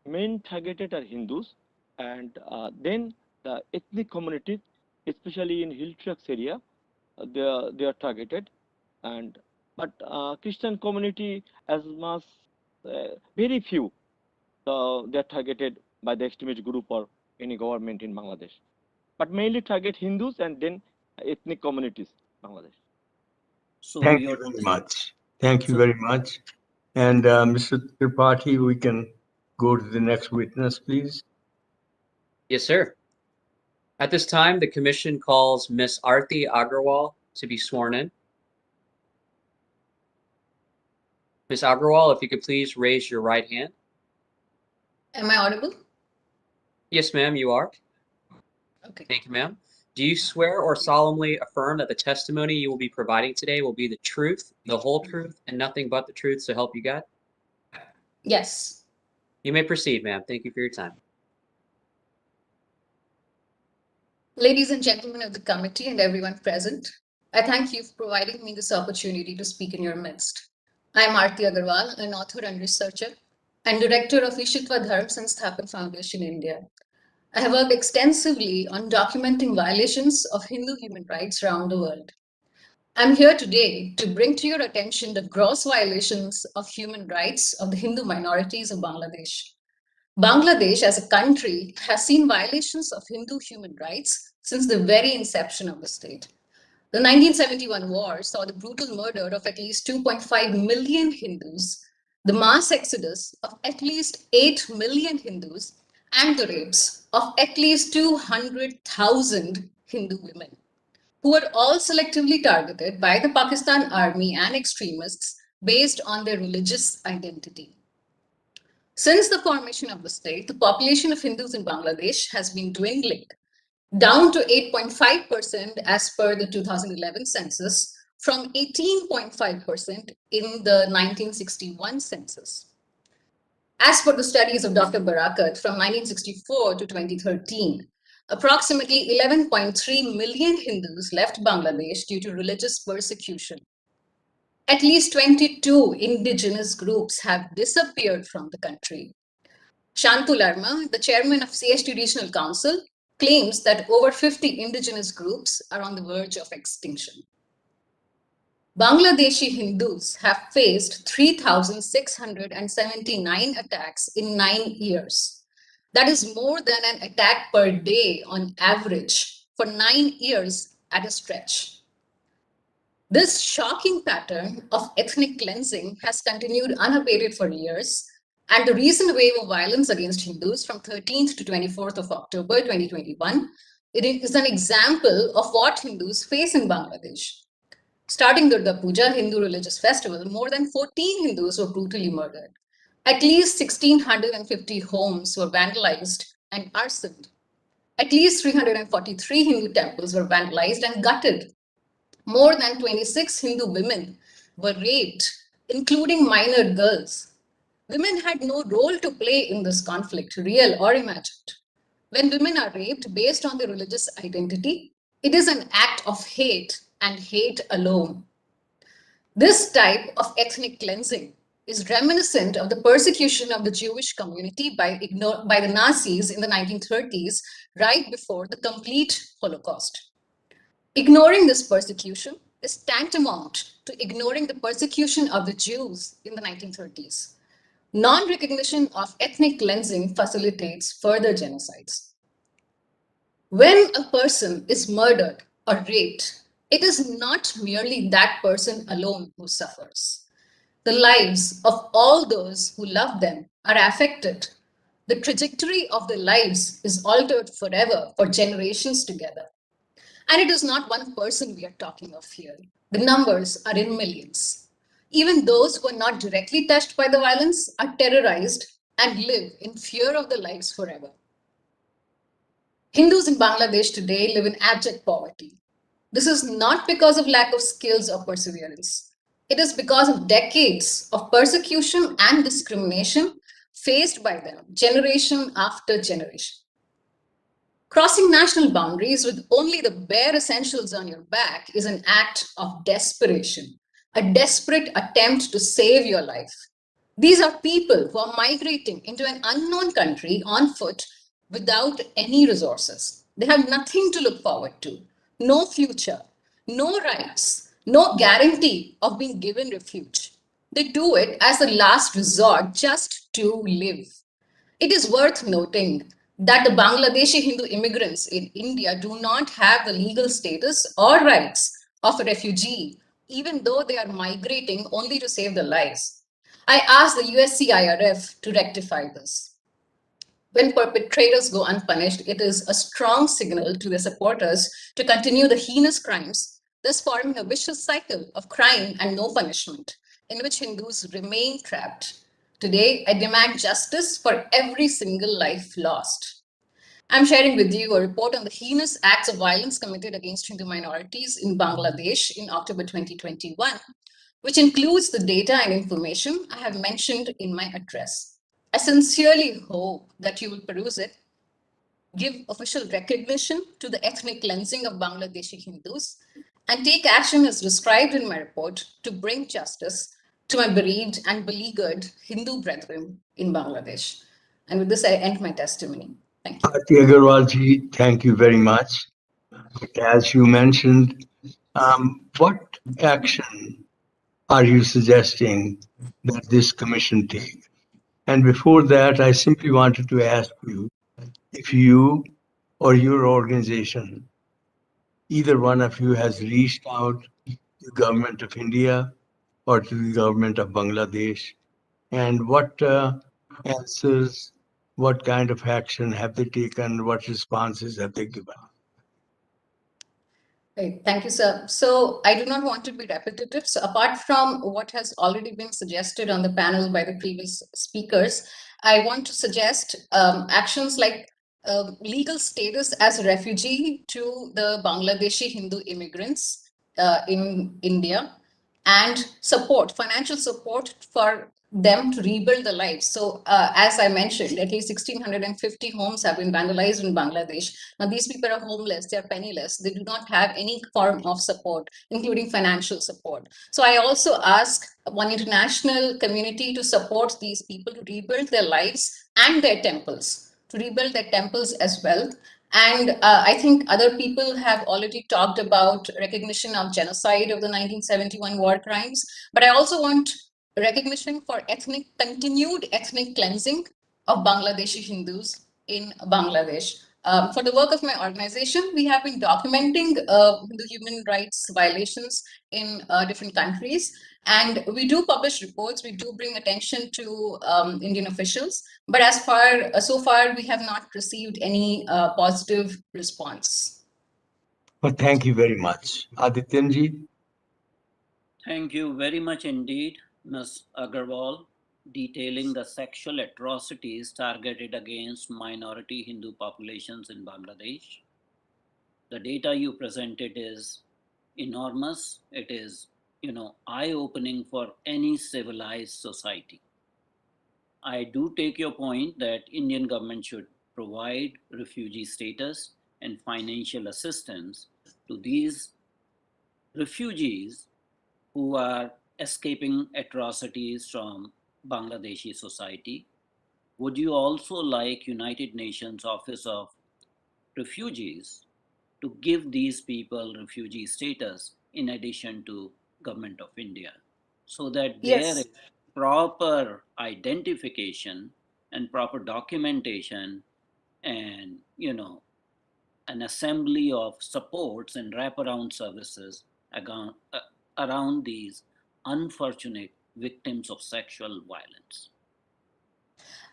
main targeted are Hindus, and then the ethnic communities, especially in hill tracts area, they are targeted, and but Christian community as much very few, they are targeted by the extremist group or any government in Bangladesh, but mainly target Hindus and then ethnic communities in Bangladesh. So Thank your you very much. Thank you so very much. And Mr. Tripathi, we can go to the next witness, please. Yes, sir. At this time, the commission calls Ms. Arti Agrawal to be sworn in. Ms. Agrawal, if you could please raise your right hand. Am I audible? Yes, ma'am, you are. Okay. Thank you, ma'am. Do you swear or solemnly affirm that the testimony you will be providing today will be the truth, the whole truth, and nothing but the truth, so help you God? Yes. You may proceed, ma'am. Thank you for your time. Ladies and gentlemen of the committee and everyone present, I thank you for providing me this opportunity to speak in your midst. I am Aarti Agarwal, an author and researcher and director of ICHRRF Sansthapan Foundation, India. I have worked extensively on documenting violations of Hindu human rights around the world. I'm here today to bring to your attention the gross violations of human rights of the Hindu minorities of Bangladesh. Bangladesh as a country has seen violations of Hindu human rights since the very inception of the state. The 1971 war saw the brutal murder of at least 2.5 million Hindus, the mass exodus of at least 8 million Hindus, and the rapes of at least 200,000 Hindu women, who were all selectively targeted by the Pakistan army and extremists based on their religious identity. Since the formation of the state, the population of Hindus in Bangladesh has been dwindling, down to 8.5% as per the 2011 census, from 18.5% in the 1961 census. As per the studies of Dr. Barakat from 1964 to 2013, approximately 11.3 million Hindus left Bangladesh due to religious persecution. At least 22 indigenous groups have disappeared from the country. Shantu Larma, the chairman of CHT Regional Council, claims that over 50 indigenous groups are on the verge of extinction. Bangladeshi Hindus have faced 3,679 attacks in 9 years. That is more than an attack per day on average for 9 years at a stretch. This shocking pattern of ethnic cleansing has continued unabated for years, and the recent wave of violence against Hindus from 13th to 24th of October 2021, it is an example of what Hindus face in Bangladesh. Starting Durga Puja, Hindu religious festival, more than 14 Hindus were brutally murdered. At least 1,650 homes were vandalized and arsoned. At least 343 Hindu temples were vandalized and gutted. More than 26 Hindu women were raped, including minor girls. Women had no role to play in this conflict, real or imagined. When women are raped based on their religious identity, it is an act of hate and hate alone. This type of ethnic cleansing is reminiscent of the persecution of the Jewish community by the Nazis in the 1930s, right before the complete Holocaust. Ignoring this persecution is tantamount to ignoring the persecution of the Jews in the 1930s. Non-recognition of ethnic cleansing facilitates further genocides. When a person is murdered or raped, it is not merely that person alone who suffers. The lives of all those who love them are affected. The trajectory of their lives is altered forever for generations together. And it is not one person we are talking of here. The numbers are in millions. Even those who are not directly touched by the violence are terrorized and live in fear of their lives forever. Hindus in Bangladesh today live in abject poverty. This is not because of lack of skills or perseverance. It is because of decades of persecution and discrimination faced by them, generation after generation. Crossing national boundaries with only the bare essentials on your back is an act of desperation, a desperate attempt to save your life. These are people who are migrating into an unknown country on foot without any resources. They have nothing to look forward to, no future, no rights, no guarantee of being given refuge. They do it as a last resort just to live. It is worth noting that the Bangladeshi Hindu immigrants in India do not have the legal status or rights of a refugee, even though they are migrating only to save their lives. I asked the ICHRRF to rectify this. When perpetrators go unpunished, it is a strong signal to their supporters to continue the heinous crimes, thus forming a vicious cycle of crime and no punishment, in which Hindus remain trapped. Today, I demand justice for every single life lost. I'm sharing with you a report on the heinous acts of violence committed against Hindu minorities in Bangladesh in October 2021, which includes the data and information I have mentioned in my address. I sincerely hope that you will peruse it. give official recognition to the ethnic cleansing of Bangladeshi Hindus, and take action as described in my report to bring justice to my bereaved and beleaguered Hindu brethren in Bangladesh. And with this, I end my testimony. Thank you. Bharti Agarwal ji, thank you very much. As you mentioned, what action are you suggesting that this commission take? And before that, I simply wanted to ask you if you or your organization, either one of you, has reached out to the government of India or to the government of Bangladesh, and what answers, what kind of action have they taken, what responses have they given? Right. Thank you, sir. So I do not want to be repetitive. So apart from what has already been suggested on the panel by the previous speakers, I want to suggest actions like legal status as a refugee to the Bangladeshi Hindu immigrants in India, and support, financial support for them to rebuild their lives. So as I mentioned, at least 1,650 homes have been vandalized in Bangladesh. Now these people are homeless, they're penniless, they do not have any form of support, including financial support. So I also ask one international community to support these people to rebuild their lives and their temples, to rebuild their temples as well. And I think other people have already talked about recognition of genocide of the 1971 war crimes, but I also want recognition for continued ethnic cleansing of Bangladeshi Hindus in Bangladesh. For the work of my organization, we have been documenting the human rights violations in different countries. And we do publish reports, we do bring attention to Indian officials, but so far, we have not received any positive response. Well, thank you very much. Adityanji? Thank you very much indeed, Ms. Agarwal, detailing the sexual atrocities targeted against minority Hindu populations in Bangladesh. The data you presented is enormous. It is, eye-opening for any civilized society. I do take your point that Indian government should provide refugee status and financial assistance to these refugees who are escaping atrocities from Bangladeshi society. Would you also like United Nations Office of Refugees to give these people refugee status in addition to Government of India, so that there Yes. is proper identification and proper documentation and an assembly of supports and wraparound services around these unfortunate victims of sexual violence?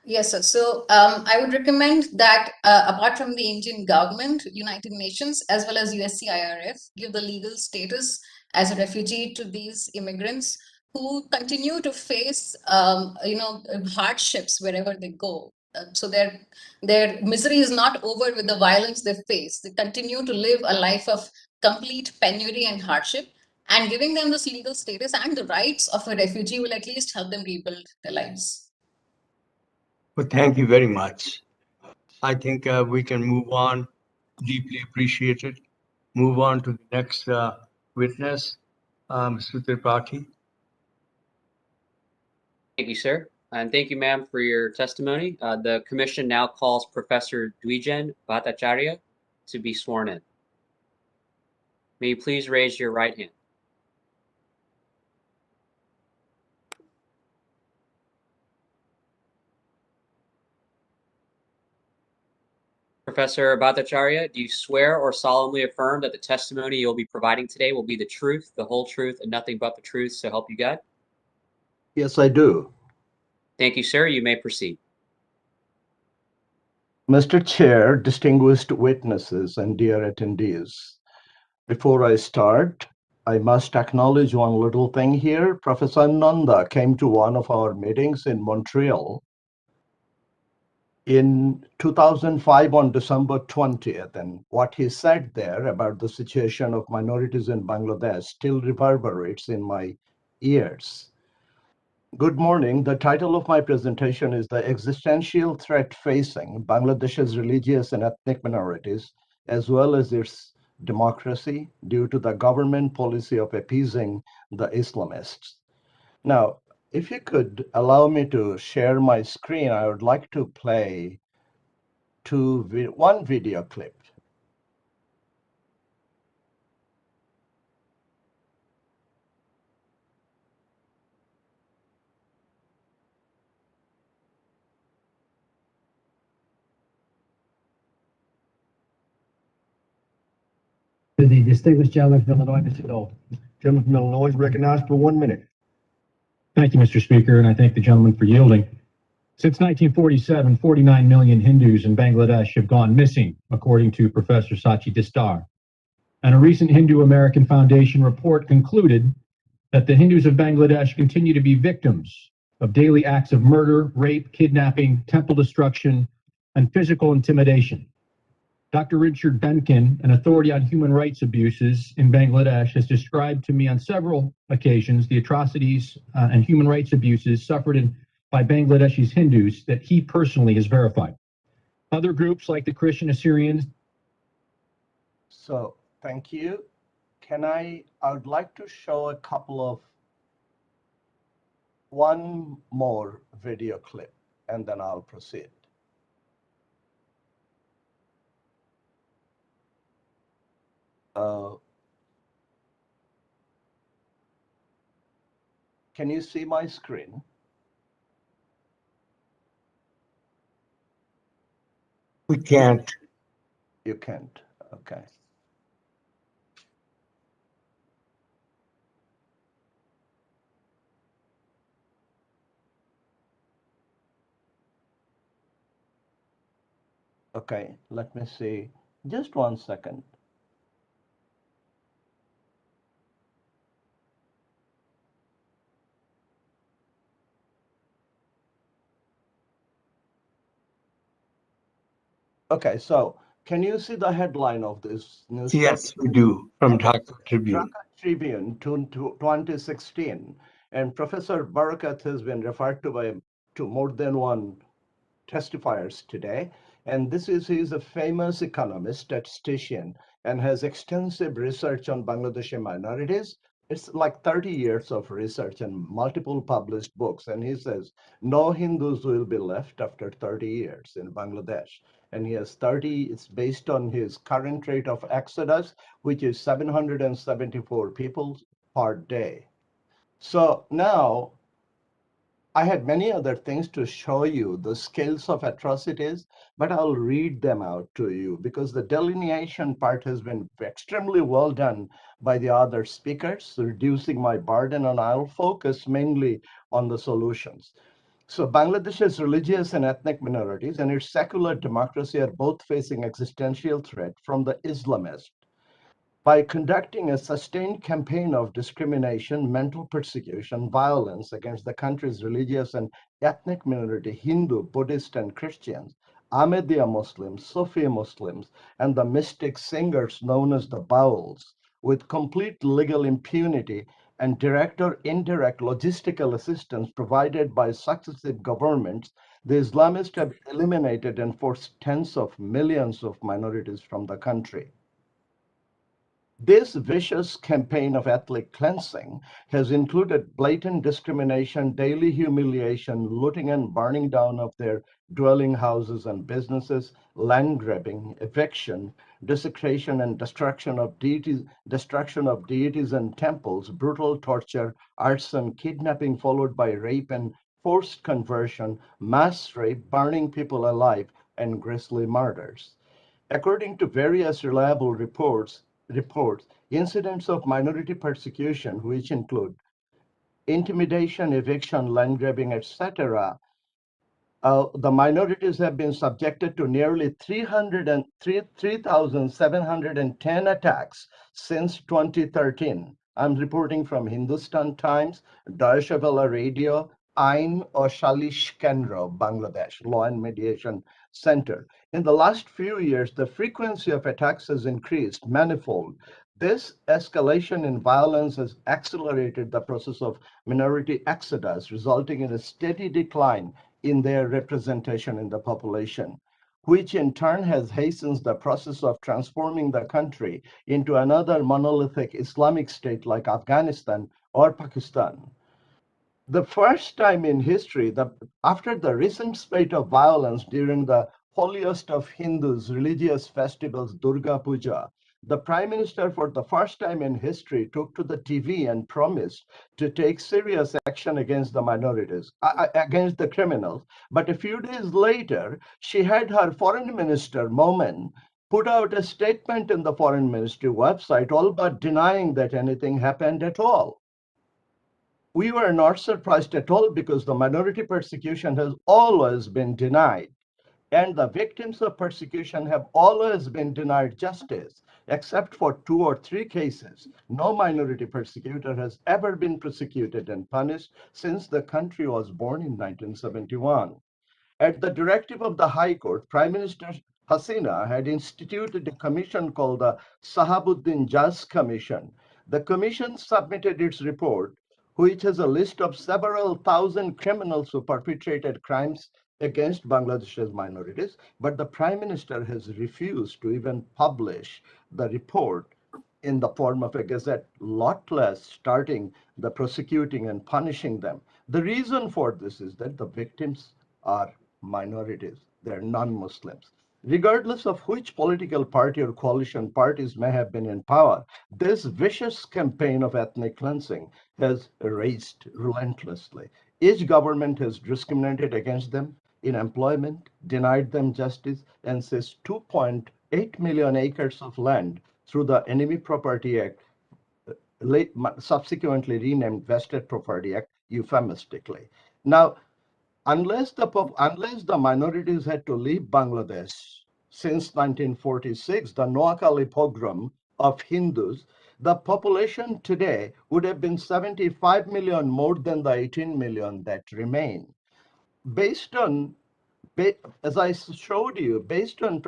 Yes, sir. So I would recommend that apart from the Indian government, United Nations, as well as ICHRRF, give the legal status as a refugee to these immigrants who continue to face, hardships wherever they go. So their misery is not over with the violence they face. They continue to live a life of complete penury and hardship. And giving them this legal status and the rights of a refugee will at least help them rebuild their lives. Well, thank you very much. I think we can move on. Deeply appreciated. Move on to the next witness, Mr. Tripathi. Thank you, sir. And thank you, ma'am, for your testimony. The commission now calls Professor Dwindling Bhattacharya to be sworn in. May you please raise your right hand. Professor Bhattacharya, do you swear or solemnly affirm that the testimony you'll be providing today will be the truth, the whole truth, and nothing but the truth, so help you God? Yes, I do. Thank you, sir. You may proceed. Mr. Chair, distinguished witnesses, and dear attendees, before I start, I must acknowledge one little thing here. Professor Nanda came to one of our meetings in Montreal in 2005 on December 20th, and what he said there about the situation of minorities in Bangladesh still reverberates in my ears. Good morning. The title of my presentation is The Existential Threat Facing Bangladesh's Religious and Ethnic Minorities, as well as its democracy, due to the government policy of appeasing the Islamists. Now, if you could allow me to share my screen, I would like to play one video clip. The distinguished gentleman from Illinois, Mr. Dole. Gentleman from Illinois is recognized for 1 minute. Thank you, Mr. Speaker, and I thank the gentleman for yielding. Since 1947, 49 million Hindus in Bangladesh have gone missing, according to Professor Sachi Distar. And a recent Hindu American Foundation report concluded that the Hindus of Bangladesh continue to be victims of daily acts of murder, rape, kidnapping, temple destruction, and physical intimidation. Dr. Richard Benkin, an authority on human rights abuses in Bangladesh, has described to me on several occasions the atrocities and human rights abuses suffered by Bangladeshis Hindus that he personally has verified. Other groups like the Christian Assyrians. So, thank you. I would like to show one more video clip, and then I'll proceed. Can you see my screen? We can't. You can't. Okay. Okay, let me see. Just 1 second. Okay, so can you see the headline of this newspaper? Yes, we do, from Dhaka Tribune. Dhaka Tribune, 2016. And Professor Barakat has been referred to more than one testifiers today. And he's a famous economist, statistician, and has extensive research on Bangladeshi minorities. It's like 30 years of research and multiple published books. And he says, no Hindus will be left after 30 years in Bangladesh. And he has 30, it's based on his current rate of exodus, which is 774 people per day. So now, I had many other things to show you, the scales of atrocities, but I'll read them out to you because the delineation part has been extremely well done by the other speakers, reducing my burden, and I'll focus mainly on the solutions. So Bangladesh's religious and ethnic minorities and its secular democracy are both facing existential threat from the Islamists. By conducting a sustained campaign of discrimination, mental persecution, violence against the country's religious and ethnic minority, Hindu, Buddhist and Christians, Ahmadiyya Muslims, Sufi Muslims, and the mystic singers known as the Bauls, with complete legal impunity and direct or indirect logistical assistance provided by successive governments, the Islamists have eliminated and forced tens of millions of minorities from the country. This vicious campaign of ethnic cleansing has included blatant discrimination, daily humiliation, looting and burning down of their dwelling houses and businesses, land grabbing, eviction, desecration and destruction of deities and temples, brutal torture, arson, kidnapping followed by rape and forced conversion, mass rape, burning people alive, and grisly murders. According to various reliable reports, incidents of minority persecution, which include intimidation, eviction, land grabbing, etc., the minorities have been subjected to nearly 3,710 attacks since 2013. I'm reporting from Hindustan Times, Deutsche Welle Radio, Ain or Shalish Kendra, Bangladesh, Law and Mediation Center. In the last few years, the frequency of attacks has increased manifold. This escalation in violence has accelerated the process of minority exodus, resulting in a steady decline in their representation in the population, which in turn has hastened the process of transforming the country into another monolithic Islamic state like Afghanistan or Pakistan. The first time in history, after the recent spate of violence during the holiest of Hindus' religious festivals, Durga Puja, the Prime Minister, for the first time in history, took to the TV and promised to take serious action against the minorities, against the criminals. But a few days later, she had her Foreign Minister, Momen, put out a statement in the Foreign Ministry website, all but denying that anything happened at all. We were not surprised at all because the minority persecution has always been denied, and the victims of persecution have always been denied justice, except for 2 or 3 cases. No minority persecutor has ever been prosecuted and punished since the country was born in 1971. At the directive of the High Court, Prime Minister Hasina had instituted a commission called the Sahabuddin Jaz Commission. The commission submitted its report, which has a list of several thousand criminals who perpetrated crimes against Bangladesh's minorities, but the Prime Minister has refused to even publish the report in the form of a gazette, lot less starting the prosecuting and punishing them. The reason for this is that the victims are minorities, they're non-Muslims. Regardless of which political party or coalition parties may have been in power, this vicious campaign of ethnic cleansing has raged relentlessly. Each government has discriminated against them in employment, denied them justice, and seized 2.8 million acres of land through the Enemy Property Act, subsequently renamed Vested Property Act, euphemistically. Now, unless the minorities had to leave Bangladesh since 1946, the Noakhali pogrom of Hindus, the population today would have been 75 million more than the 18 million that remain. As I showed you, based on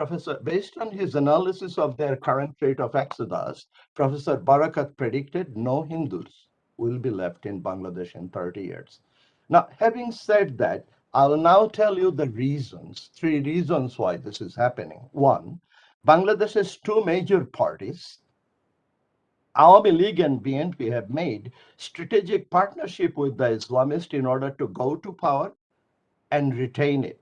his analysis of their current rate of exodus, Professor Barakat predicted no Hindus will be left in Bangladesh in 30 years. Now, having said that, I'll now tell you the reasons, 3 reasons why this is happening. 1, Bangladesh's 2 major parties, Awami League and BNP, have made strategic partnership with the Islamists in order to go to power and retain it.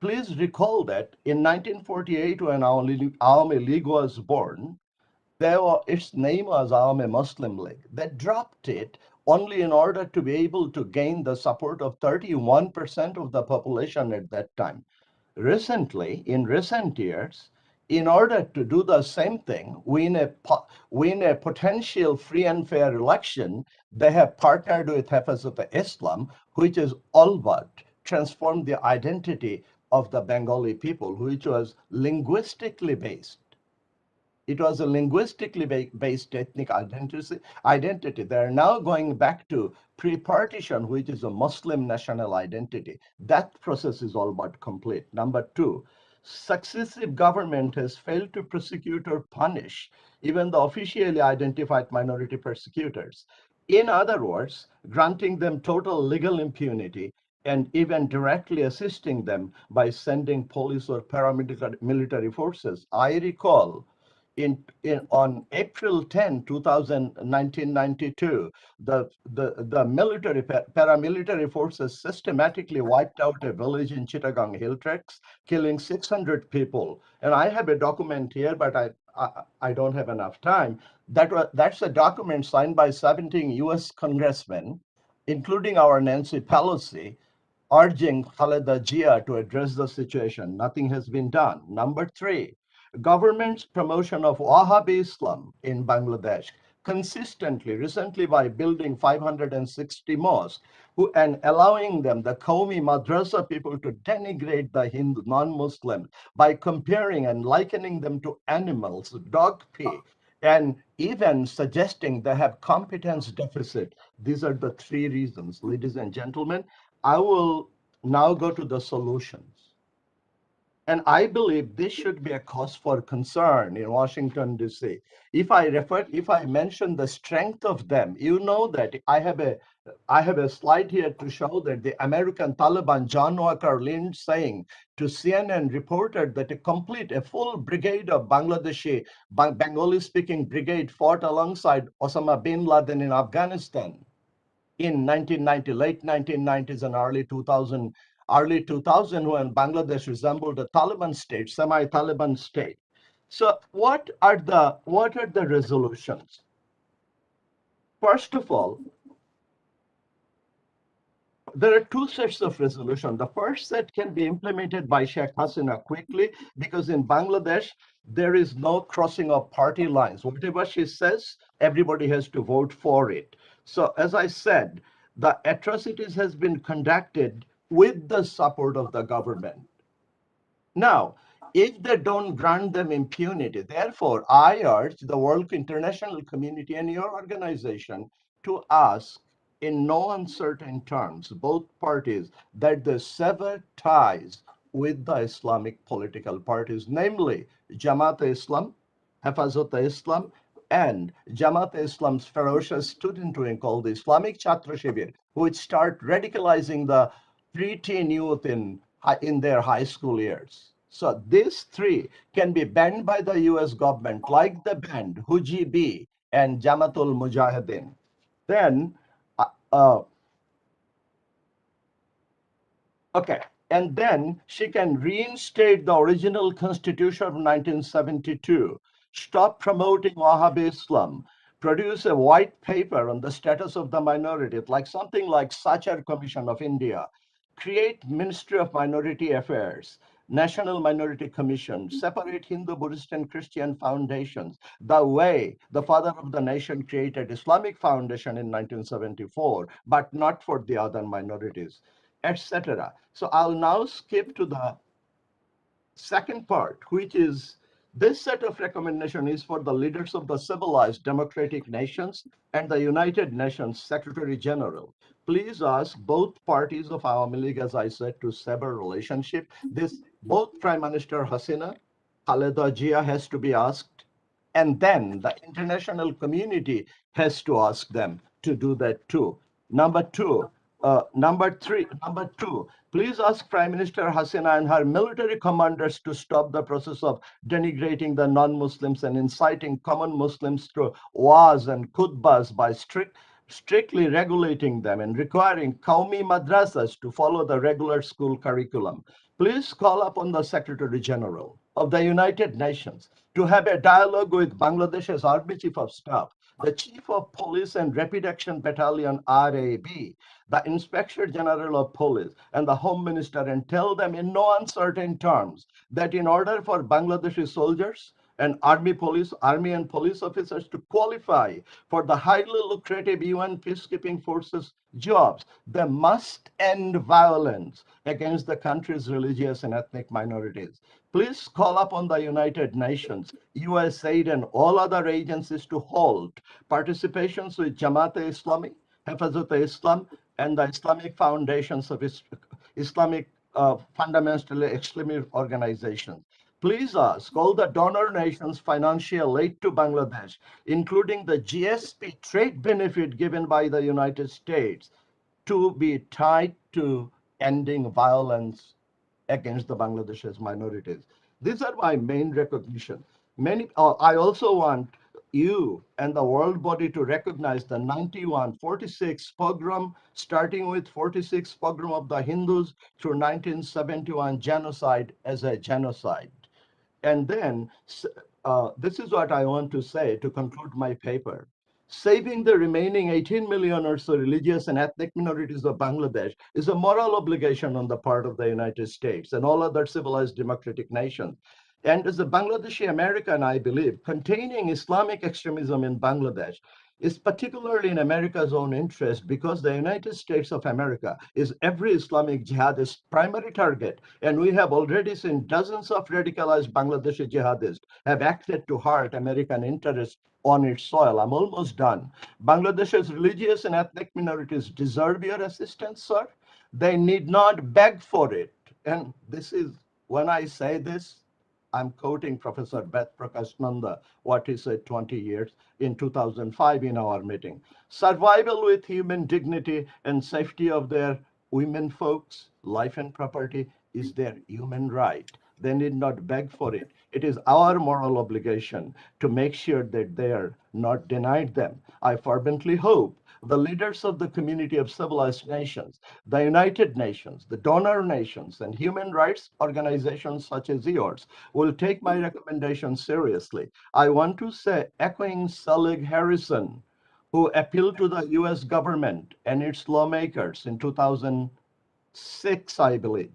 Please recall that in 1948, when Awami League was born, its name was Awami Muslim League. They dropped it only in order to be able to gain the support of 31% of the population at that time. Recently, in recent years, in order to do the same thing, win a potential free and fair election, they have partnered with Hafazat Islam, which is all but transformed the identity of the Bengali people, which was linguistically based. It was a linguistically based ethnic identity. They are now going back to pre-partition, which is a Muslim national identity. That process is all but complete. Number 2, successive government has failed to prosecute or punish even the officially identified minority persecutors. In other words, granting them total legal impunity and even directly assisting them by sending police or paramilitary forces. I recall on April 10, 1992, the paramilitary forces systematically wiped out a village in Chittagong Hill Tracts, killing 600 people. And I have a document here, but I don't have enough time. That's a document signed by 17 US congressmen, including our Nancy Pelosi, urging Khaleda Diya to address the situation. Nothing has been done. Number 3, government's promotion of Wahhabi Islam in Bangladesh consistently, recently by building 560 mosques and allowing them, the Qaumi Madrasa people, to denigrate the Hindu non-Muslims by comparing and likening them to animals, dog pee, and even suggesting they have competence deficit. These are the 3 reasons. Ladies and gentlemen, I will now go to the solutions. And I believe this should be a cause for concern in Washington, D.C. If I mention the strength of them, you know that I have a slide here to show that the American Taliban, John Walker Lynch, saying to CNN reported that a full brigade of Bangladeshi, Bengali-speaking brigade fought alongside Osama bin Laden in Afghanistan in 1990, late 1990s and early 2000 when Bangladesh resembled a Taliban state, semi-Taliban state. So what are the resolutions? First of all, there are two sets of resolution. The first set can be implemented by Sheikh Hasina quickly because in Bangladesh, there is no crossing of party lines. Whatever she says, everybody has to vote for it. So as I said, the atrocities has been conducted with the support of the government. Now, if they don't grant them impunity, therefore, I urge the world international community and your organization to ask in no uncertain terms, both parties, that they sever ties with the Islamic political parties, namely Jamaat-e-Islam, Hafazat-e-Islam, and Jamaat-e-Islam's ferocious student wing called the Islamic Chhatra Shibir, which start radicalizing the preteen youth in their high school years. So these three can be banned by the US government, like the banned Huji and Jamatul Mujahideen. Then, okay, and then she can reinstate the original constitution of 1972, stop promoting Wahhabi Islam, produce a white paper on the status of the minorities, like something like Sachar Commission of India, create Ministry of Minority Affairs, National Minority Commission, separate Hindu, Buddhist and Christian foundations, the way the father of the nation created Islamic Foundation in 1974, but not for the other minorities, etc. So I'll now skip to the second part, which is this set of recommendation is for the leaders of the civilized democratic nations and the United Nations Secretary General. Please ask both parties of Awami League, as I said, to sever relationship. Both Prime Minister Hasina, Khaleda Jia has to be asked, and then the international community has to ask them to do that too. Number two, please ask Prime Minister Hasina and her military commanders to stop the process of denigrating the non-Muslims and inciting common Muslims to waz and khutbas by strictly regulating them and requiring Qaumi madrasas to follow the regular school curriculum. Please call upon the Secretary General of the United Nations to have a dialogue with Bangladesh's Army Chief of Staff, the Chief of Police and Rapid Action Battalion RAB, the Inspector General of Police, and the Home Minister, and tell them in no uncertain terms that in order for Bangladeshi soldiers and army and police officers to qualify for the highly lucrative UN peacekeeping forces jobs, they must end violence against the country's religious and ethnic minorities. Please call upon the United Nations, USAID, and all other agencies to halt participations with Jamaat-e-Islami, Hafazat-e-Islam, and the Islamic foundations of Islamic fundamental extremist organizations. Please ask all the donor nations financial aid to Bangladesh, including the GSP trade benefit given by the United States, to be tied to ending violence against the Bangladesh's minorities. These are my main recognition. I also want you and the world body to recognize the 46 pogrom, starting with 46 pogrom of the Hindus through 1971 genocide as a genocide. And then this is what I want to say to conclude my paper. Saving the remaining 18 million or so religious and ethnic minorities of Bangladesh is a moral obligation on the part of the United States and all other civilized democratic nations. And as a Bangladeshi American, I believe containing Islamic extremism in Bangladesh is particularly in America's own interest because the United States of America is every Islamic jihadist's primary target. And we have already seen dozens of radicalized Bangladeshi jihadists have acted to hurt American interests on its soil. I'm almost done. Bangladesh's religious and ethnic minorities deserve your assistance, sir. They need not beg for it. And this is When I say this, I'm quoting Professor Beth Prakashananda, what he said 20 years in 2005 in our meeting. Survival with human dignity and safety of their women folks, life and property is their human right. They need not beg for it. It is our moral obligation to make sure that they are not denied them. I fervently hope the leaders of the community of civilized nations, the United Nations, the donor nations, and human rights organizations such as yours will take my recommendation seriously. I want to say, echoing Selig Harrison, who appealed to the US government and its lawmakers in 2006, I believe,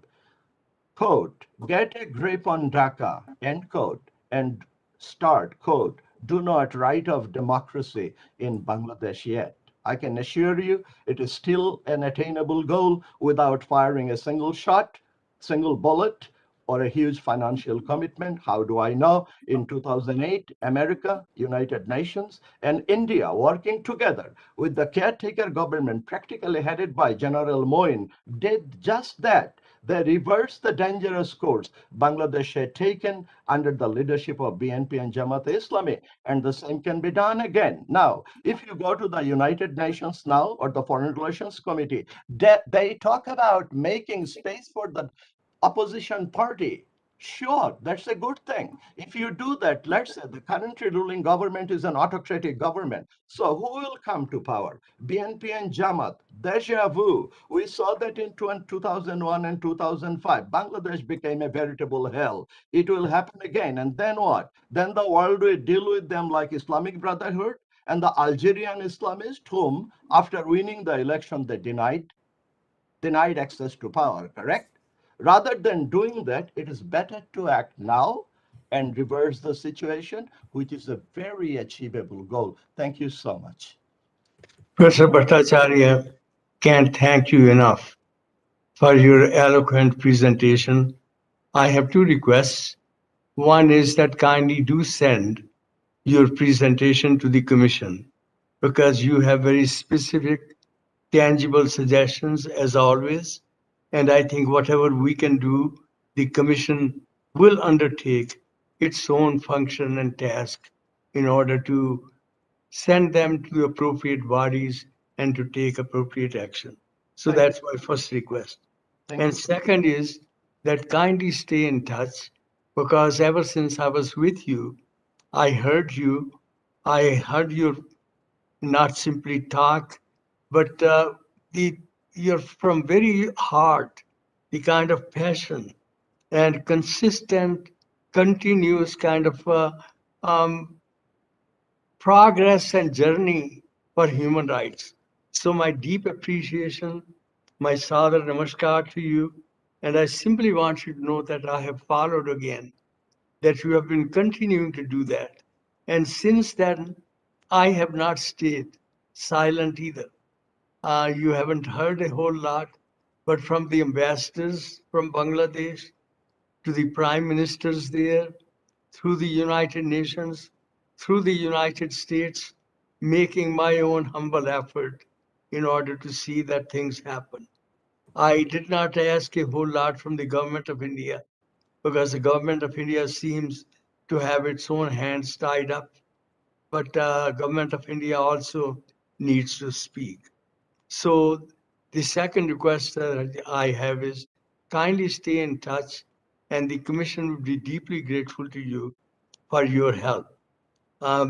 quote, get a grip on Dhaka, end quote, and start, quote, do not write of democracy in Bangladesh yet. I can assure you it is still an attainable goal without firing a single shot, single bullet, or a huge financial commitment. How do I know? In 2008, America, United Nations, and India working together with the caretaker government, practically headed by General Moin, did just that. They reversed the dangerous course Bangladesh had taken under the leadership of BNP and Jamaat-e-Islami, and the same can be done again. Now, if you go to the United Nations now or the Foreign Relations Committee, they talk about making space for the opposition party. Sure, that's a good thing. If you do that, let's say the currently ruling government is an autocratic government. So who will come to power? BNP and Jamaat. Deja vu. We saw that in 2001 and 2005. Bangladesh became a veritable hell. It will happen again. And then what? Then the world will deal with them like Islamic Brotherhood and the Algerian Islamists, whom, after winning the election, they denied access to power, correct? Rather than doing that, it is better to act now and reverse the situation, which is a very achievable goal. Thank you so much. Professor Bhattacharya can't thank you enough for your eloquent presentation. I have two requests. One is that kindly do send your presentation to the Commission, because you have very specific, tangible suggestions as always. And I think whatever we can do, the Commission will undertake its own function and task in order to send them to the appropriate bodies and to take appropriate action. So Thank that's my first request. Thank And you. second is that kindly stay in touch, because ever since I was with you, I heard you not simply talk, but you're from very heart, the kind of passion and consistent, continuous kind of um, progress and journey for human rights. So my deep appreciation, my Sadar Namaskar to you, and I simply want you to know that I have followed again, that you have been continuing to do that. And since then, I have not stayed silent either. You haven't heard a whole lot, but from the ambassadors from Bangladesh to the prime ministers there, through the United Nations, through the United States, making my own humble effort in order to see that things happen. I did not ask a whole lot from the government of India, because the government of India seems to have its own hands tied up. But government of India also needs to speak. So the second request that I have is kindly stay in touch, and the Commission would be deeply grateful to you for your help.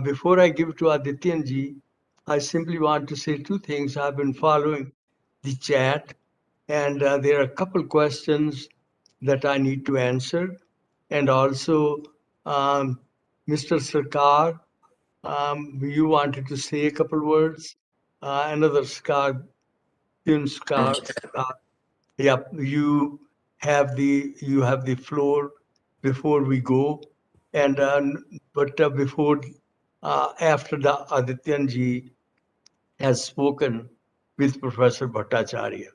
Before I give to Adityanji, I simply want to say two things. I've been following the chat, and there are a couple questions that I need to answer. And also, Mr. Sarkar, you wanted to say a couple words. Another Scar, Yep, you have the floor before we go, and before after the Adityanji has spoken with Professor Bhattacharya.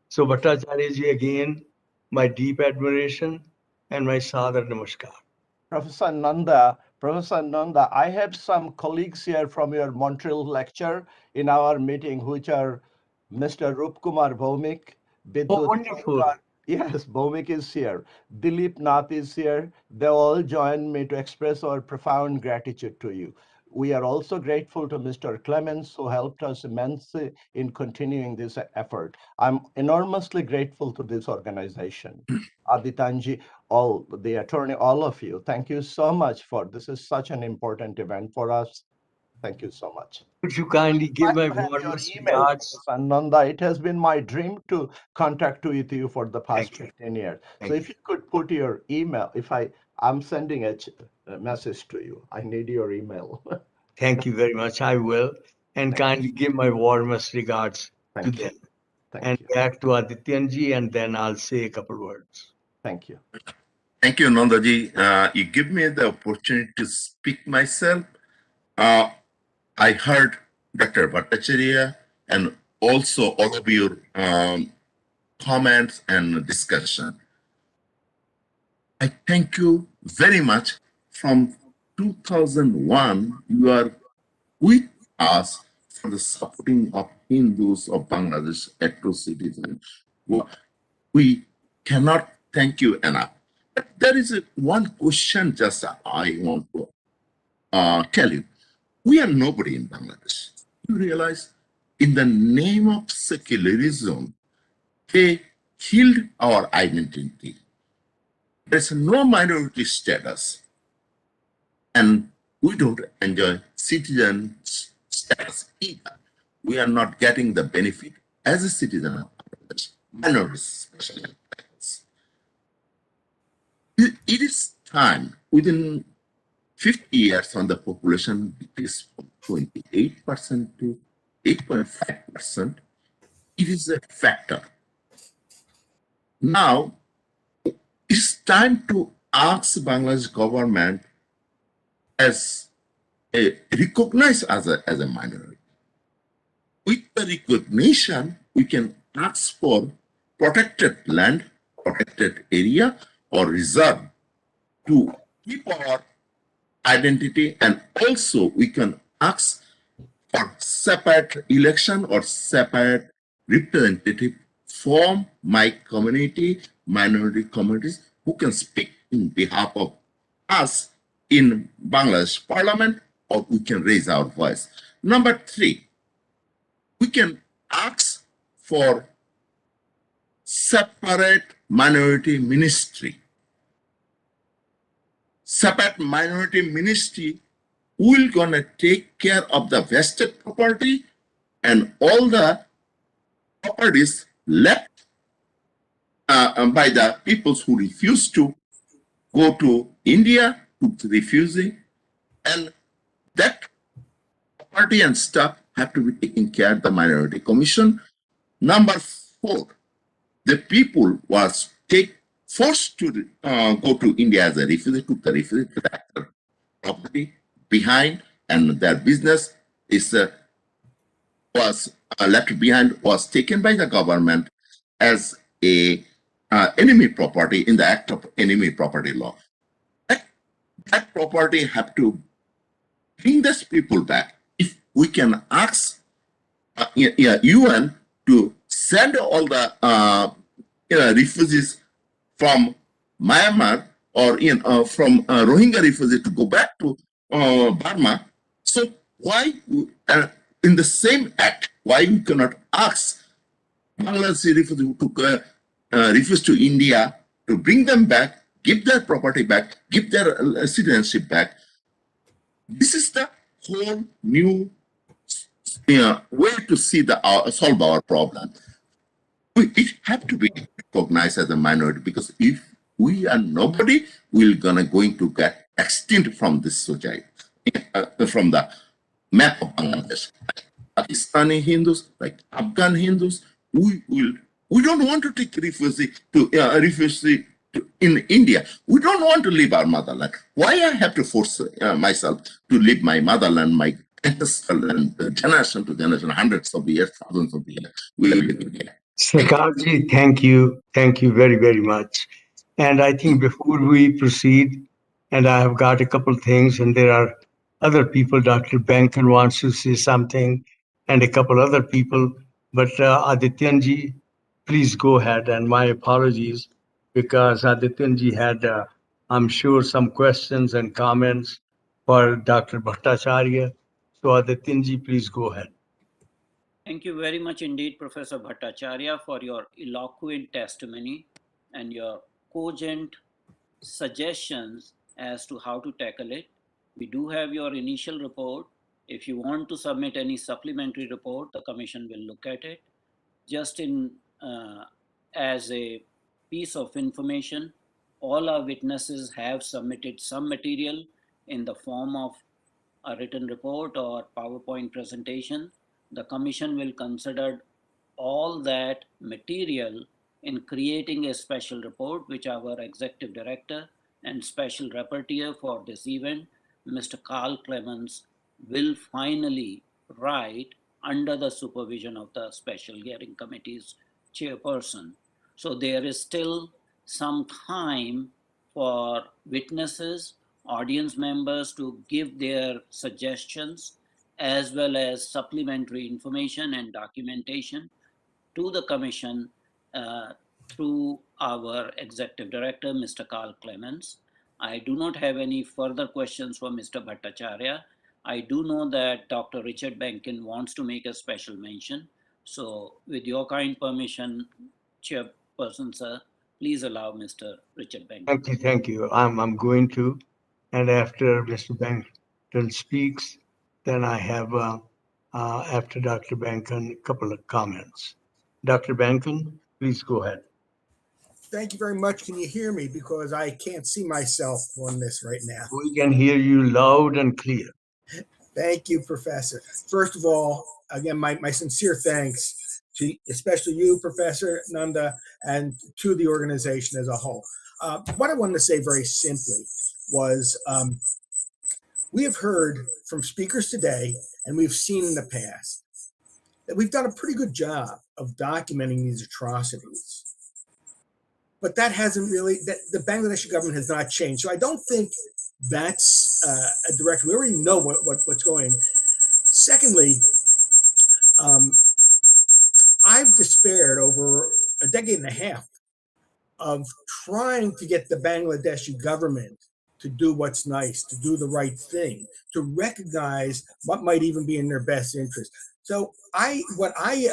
So Bhattacharya ji, again, my deep admiration and my Sadar Namaskar. Professor Nanda, I have some colleagues here from your Montreal lecture in our meeting, which are Mr. Rupkumar Bhaumik, Oh, Bidut wonderful. Shankar, Yes, Bhumik is here. Dilip Nath is here. They all join me to express our profound gratitude to you. We are also grateful to Mr. Clemens, who helped us immensely in continuing this effort. I'm enormously grateful to this organization. Aditanji, all the attorney, all of you, thank you so much for this is such an important event for us. Thank you so much. Would you kindly I'd give like my to have your warmest email, regards? Professor Nanda. It has been my dream to contact with you for the past Thank you. 15 years. So Thank if you could put your email, I'm sending a message to you. I need your email. Thank you very much. I will. And Thank kindly give my warmest regards to Thank you. them. Thank And you. back to Adityanji, and then I'll say a couple words. Thank you. Thank you, Nandaji. You give me the opportunity to speak myself. I heard Dr. Bhattacharya and also all of your comments and discussion. I thank you very much. From 2001, you are with us for the supporting of Hindus of Bangladesh atrocities. We cannot thank you enough. But there is one question just I want to tell you. We are nobody in Bangladesh. You realize in the name of secularism, they killed our identity. There's no minority status. And we don't enjoy citizen status either. We are not getting the benefit as a citizen of Bangladesh, minorities especially. It is time, within 50 years, on the population decreased from 28% to 8.5%. It is a factor. Now, it's time to ask Bangladesh government as recognized as a minority. With the recognition, we can ask for protected land, protected area, or reserve to keep our identity, and also we can ask for separate election or separate representative from my community, minority communities, who can speak in behalf of us in Bangladesh Parliament, or we can raise our voice. Number 3, we can ask for separate minority ministry. Separate minority ministry will gonna take care of the vested property and all the properties left by the peoples who refuse to go to India, to refusing, and that property and stuff have to be taken care of the minority commission. Number 4, the people was forced to go to India as a refugee, took the refugee to the property behind, and their business is was left behind, was taken by the government as a enemy property in the act of enemy property law. That property have to bring these people back. If we can ask UN to send all the refugees from Myanmar or from Rohingya refugees to go back to Burma. So why, in the same act, why we cannot ask Bangladeshi refugees to refuse to India to bring them back, give their property back, give their citizenship back? This is the whole new way to see solve our problem. It have to be recognized as a minority, because if we are nobody, we're going to get extinct from this society, from the map of Bangladesh. Pakistani Hindus, like Afghan Hindus, we don't want to take refugee in India. We don't want to leave our motherland. Why I have to force myself to leave my motherland, my ancestral and generation to generation, hundreds of years, thousands of years? We will live here. Shekarji, thank you. Thank you very, very much. And I think before we proceed, and I have got a couple things, and there are other people, Dr. Bankan wants to say something, and a couple other people, but Adityanji, please go ahead. And my apologies because Adityanji had, I'm sure, some questions and comments for Dr. Bhattacharya. So Adityanji, please go ahead. Thank you very much indeed, Professor Bhattacharya, for your eloquent testimony and your cogent suggestions as to how to tackle it. We do have your initial report. If you want to submit any supplementary report, the Commission will look at it. Just as a piece of information, all our witnesses have submitted some material in the form of a written report or PowerPoint presentation. The Commission will consider all that material in creating a special report, which our Executive Director and Special Rapporteur for this event, Mr. Carl Clemens, will finally write under the supervision of the Special Hearing Committee's chairperson. So there is still some time for witnesses, audience members to give their suggestions as well as supplementary information and documentation to the Commission through our Executive Director, Mr. Carl Clemens. I do not have any further questions for Mr. Bhattacharya. I do know that Dr. Richard Benkin wants to make a special mention. So with your kind permission, Chairperson, sir, please allow Mr. Richard Benkin. Thank you, thank you. I'm going to, and after Mr. Benkin speaks, then I have, after Dr. Benkin, a couple of comments. Dr. Benkin, please go ahead. Thank you very much. Can you hear me? Because I can't see myself on this right now. We can hear you loud and clear. Thank you, Professor. First of all, again, my sincere thanks to especially you, Professor Nanda, and to the organization as a whole. What I wanted to say very simply was we have heard from speakers today, and we've seen in the past, that we've done a pretty good job of documenting these atrocities. But that hasn't really, the Bangladeshi government has not changed. So I don't think that's a direction. We already know what's going. Secondly, I've despaired over a decade and a half of trying to get the Bangladeshi government to do what's nice, to do the right thing, to recognize what might even be in their best interest. So what I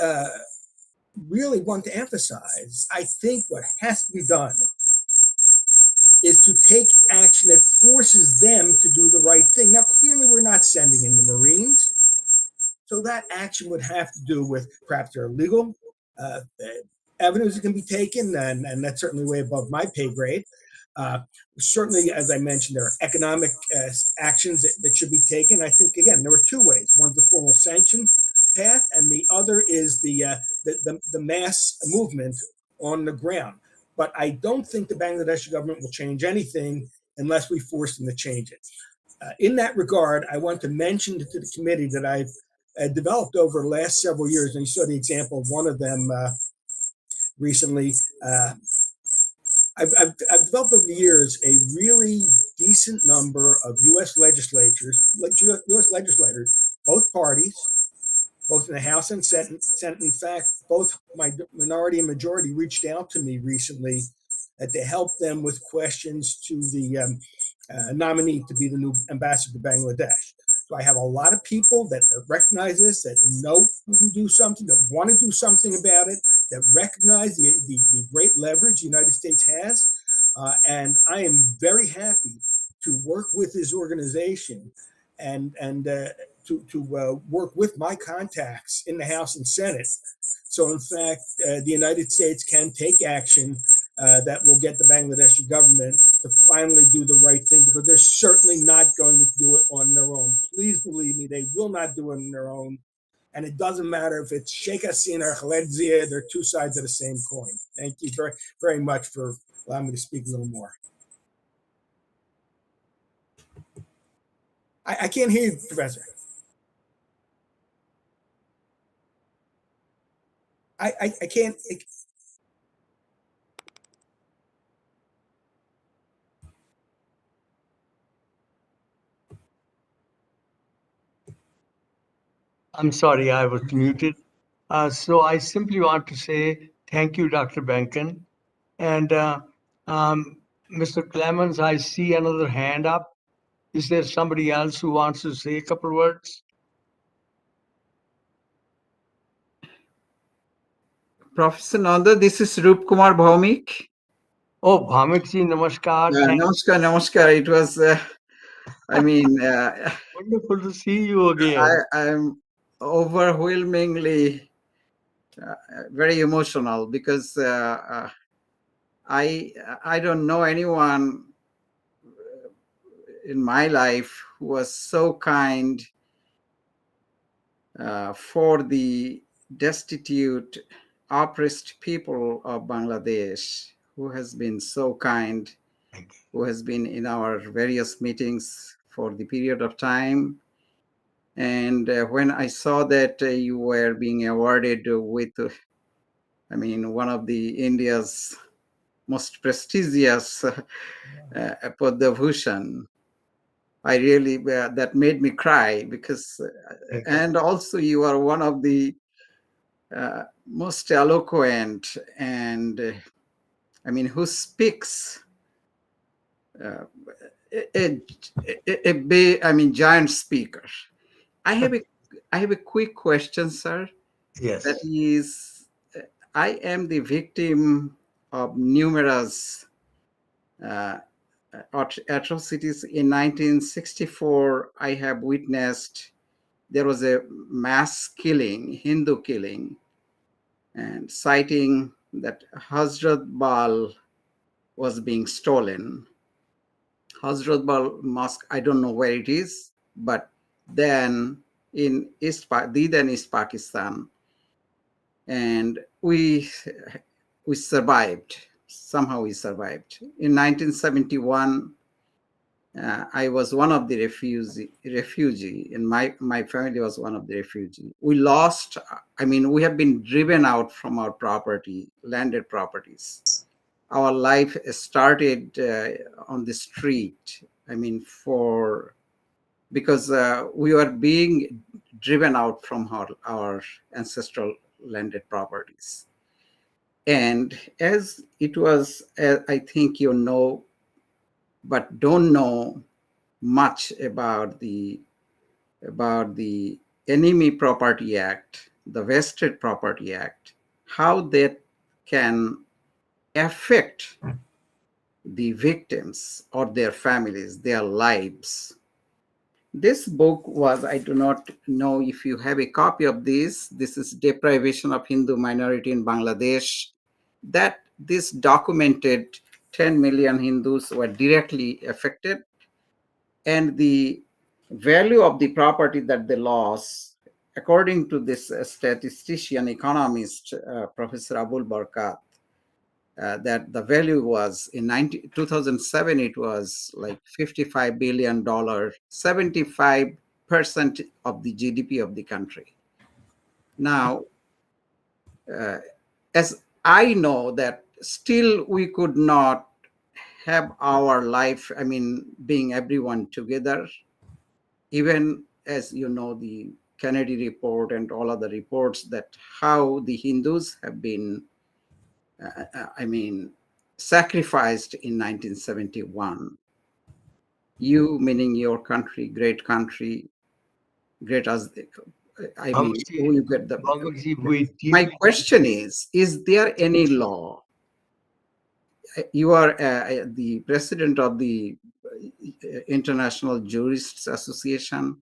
really want to emphasize, I think what has to be done is to take action that forces them to do the right thing. Now, clearly, we're not sending in the Marines, so that action would have to do with perhaps there are legal avenues that can be taken, and that's certainly way above my pay grade. Certainly, as I mentioned, there are economic actions that should be taken. I think, again, there were two ways. One's the formal sanction path, and the other is the mass movement on the ground. But I don't think the Bangladeshi government will change anything unless we force them to change it. In that regard, I want to mention to the committee that I've developed over the last several years, and you saw the example of one of them recently. I've developed over the years a really decent number of U.S. legislators, both parties, both in the House and Senate. In fact, both my minority and majority reached out to me recently to help them with questions to the nominee to be the new ambassador to Bangladesh. So I have a lot of people that recognize this, that know we can do something, that want to do something about it, that recognize the great leverage the United States has. And I am very happy to work with this organization and to work with my contacts in the House and Senate. So in fact, the United States can take action that will get the Bangladeshi government to finally do the right thing, because they're certainly not going to do it on their own. Please believe me, they will not do it on their own. And it doesn't matter if it's Sheikh Hasina or Khaled Zia, they're two sides of the same coin. Thank you very, very much for allowing me to speak a little more. I can't hear you, Professor. I can't. I'm sorry, I was muted. So I simply want to say Thank you, Dr. Benken. And Mr. Clemens, I see another hand up. Is there somebody else who wants to say a couple words? Professor Nanda, this is Rup Kumar Bhaumik. Oh, Bhamikji, namaskar. Namaskar. It was, wonderful to see you again. I'm overwhelmingly very emotional because I don't know anyone in my life who was so kind for the destitute, oppressed people of Bangladesh, who has been so kind, who has been in our various meetings for the period of time. And when I saw that you were being awarded with, one of the India's most prestigious Padma Bhushan, I really, that made me cry because, and also you are one of the most eloquent and, who speaks giant speaker. I have a quick question, sir. Yes. That is, I am the victim of numerous atrocities. In 1964, I have witnessed there was a mass killing, Hindu killing, and citing that Hazrat Bal was being stolen. Hazrat Bal Mosque, I don't know where it is, but then in East Pakistan, and we survived. Somehow we survived. In 1971, I was one of the refugee, and my family was one of the refugee. We lost, we have been driven out from our property, landed properties. Our life started on the street. Because we were being driven out from our ancestral landed properties. And as it was, I think you know, but don't know much about the Enemy Property Act, the Vested Property Act, how that can affect the victims or their families, their lives. This book was, I do not know if you have a copy of this. This is Deprivation of Hindu Minority in Bangladesh. That this documented 10 million Hindus were directly affected, and the value of the property that they lost, according to this statistician, economist, Professor Abul Barkat, that the value was in 2007, it was like $55 billion, 75% of the GDP of the country. Now, as I know that still we could not have our life, being everyone together, even as you know, the Kennedy report and all other reports that how the Hindus have been, sacrificed in 1971. You, meaning your country, great as, who you get the. My question is there any law? You are the president of the International Jurists Association,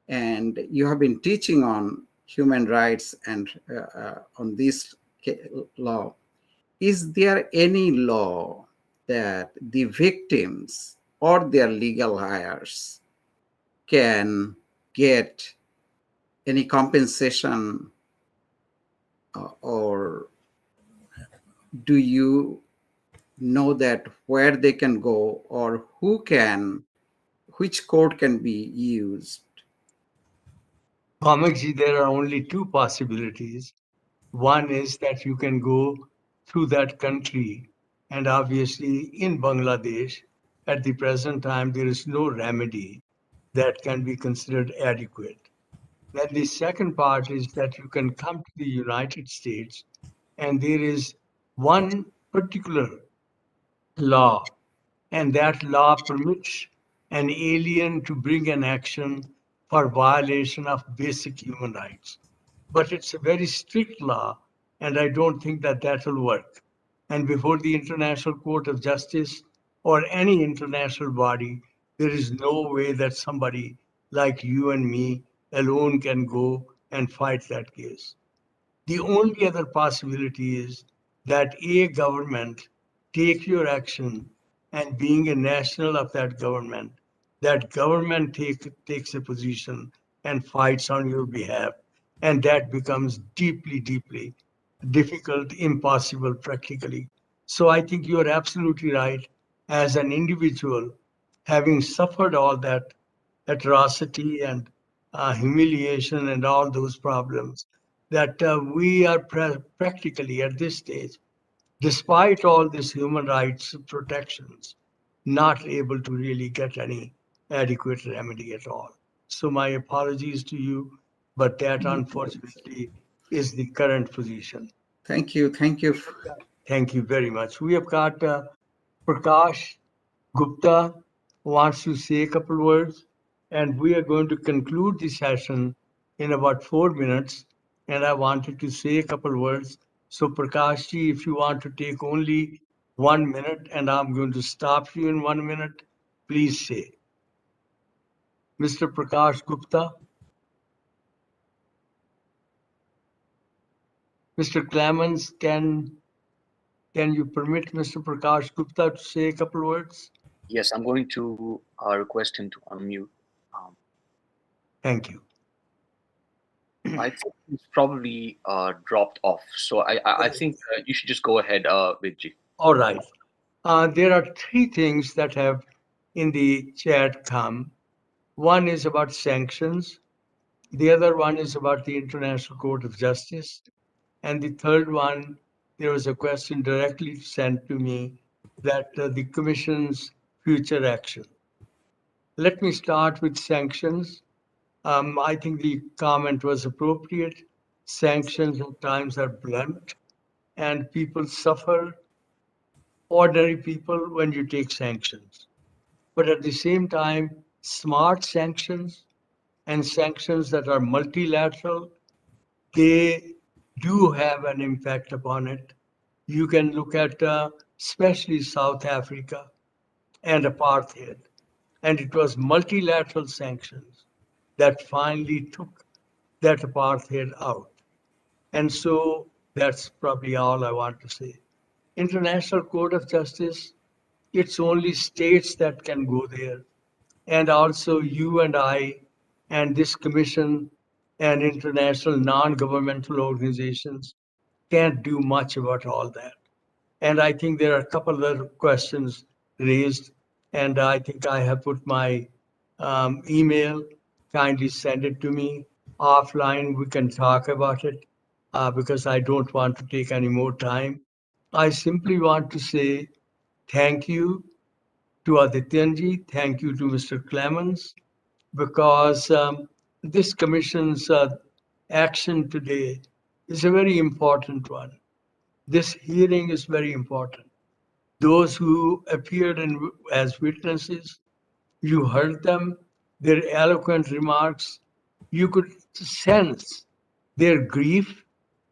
and you have been teaching on human rights and on this law. Is there any law that the victims or their legal heirs can get any compensation, or do you know that where they can go, or which court can be used? Bhamikji, there are only two possibilities. One is that you can go through that country, and obviously in Bangladesh, at the present time, there is no remedy that can be considered adequate. Then the second part is that you can come to the United States and there is one particular law, and that law permits an alien to bring an action for violation of basic human rights. But it's a very strict law, and I don't think that that will work. And before the International Court of Justice or any international body, there is no way that somebody like you and me alone can go and fight that case. The only other possibility is that a government take your action, and being a national of that government takes a position and fights on your behalf. And that becomes deeply, deeply difficult, impossible practically. So I think you are absolutely right. As an individual, having suffered all that atrocity and humiliation and all those problems, that we are practically at this stage, despite all these human rights protections, not able to really get any adequate remedy at all. So my apologies to you, but that unfortunately is the current position. Thank you. Thank you. Thank you very much. We have got Prakash Gupta wants to say a couple words, and we are going to conclude the session in about 4 minutes. And I wanted to say a couple words. So Prakashji, if you want to take only 1 minute, and I'm going to stop you in 1 minute, please say. Mr. Prakash Gupta. Mr. Clemens, can you permit Mr. Prakash Gupta to say a couple words? Yes, I'm going to request him to unmute. Thank you. I think he's probably dropped off. So I think you should just go ahead, Vidji. All right. There are three things that have in the chat come. One is about sanctions. The other one is about the International Court of Justice. And the third one, there was a question directly sent to me that the Commission's future action. Let me start with sanctions. I think the comment was appropriate. Sanctions at times are blunt, and people suffer, ordinary people, when you take sanctions. But at the same time, smart sanctions and sanctions that are multilateral, they do have an impact upon it. You can look at especially South Africa and apartheid. And it was multilateral sanctions that finally took that apartheid out. And so that's probably all I want to say. International Court of Justice, it's only states that can go there. And also you and I and this commission and international non-governmental organizations can't do much about all that. And I think there are a couple other questions raised, and I think I have put my email. Kindly send it to me offline. We can talk about it because I don't want to take any more time. I simply want to say thank you to Adityanji, thank you to Mr. Clemens, because this commission's action today is a very important one. This hearing is very important. Those who appeared as witnesses, you heard them, their eloquent remarks. You could sense their grief.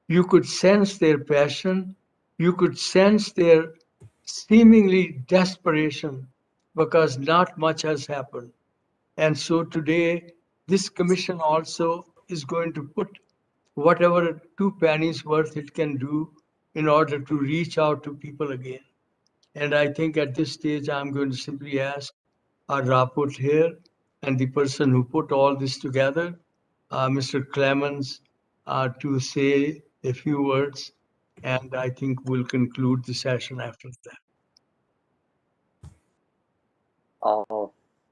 You could sense their passion. You could sense their seemingly desperation because not much has happened. And so today, this commission also is going to put whatever 2 pennies worth it can do in order to reach out to people again. And I think at this stage, I'm going to simply ask our rapporteur and the person who put all this together, Mr. Clemens, to say a few words. And I think we'll conclude the session after that.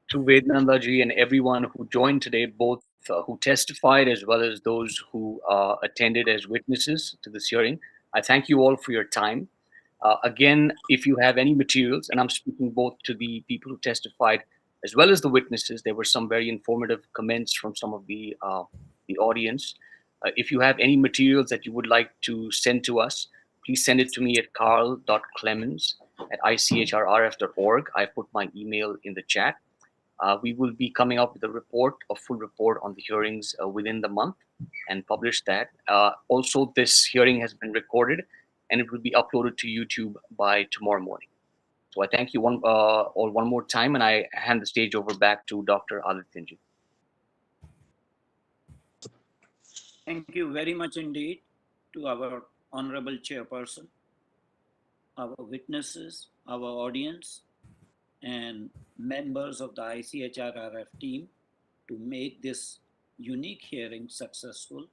To Vednanda ji and everyone who joined today, both who testified as well as those who attended as witnesses to this hearing, I thank you all for your time. Again, if you have any materials, and I'm speaking both to the people who testified as well as the witnesses, there were some very informative comments from some of the audience. If you have any materials that you would like to send to us, please send it to me at carl.clemens@ichrrf.org. I put my email in the chat. We will be coming up with a full report on the hearings within the month and publish that. Also, this hearing has been recorded and it will be uploaded to YouTube by tomorrow morning. So I thank you all one more time, and I hand the stage over back to Dr. Adityanji. Thank you very much indeed to our honorable chairperson, our witnesses, our audience, and members of the ICHRRF team to make this unique hearing successful.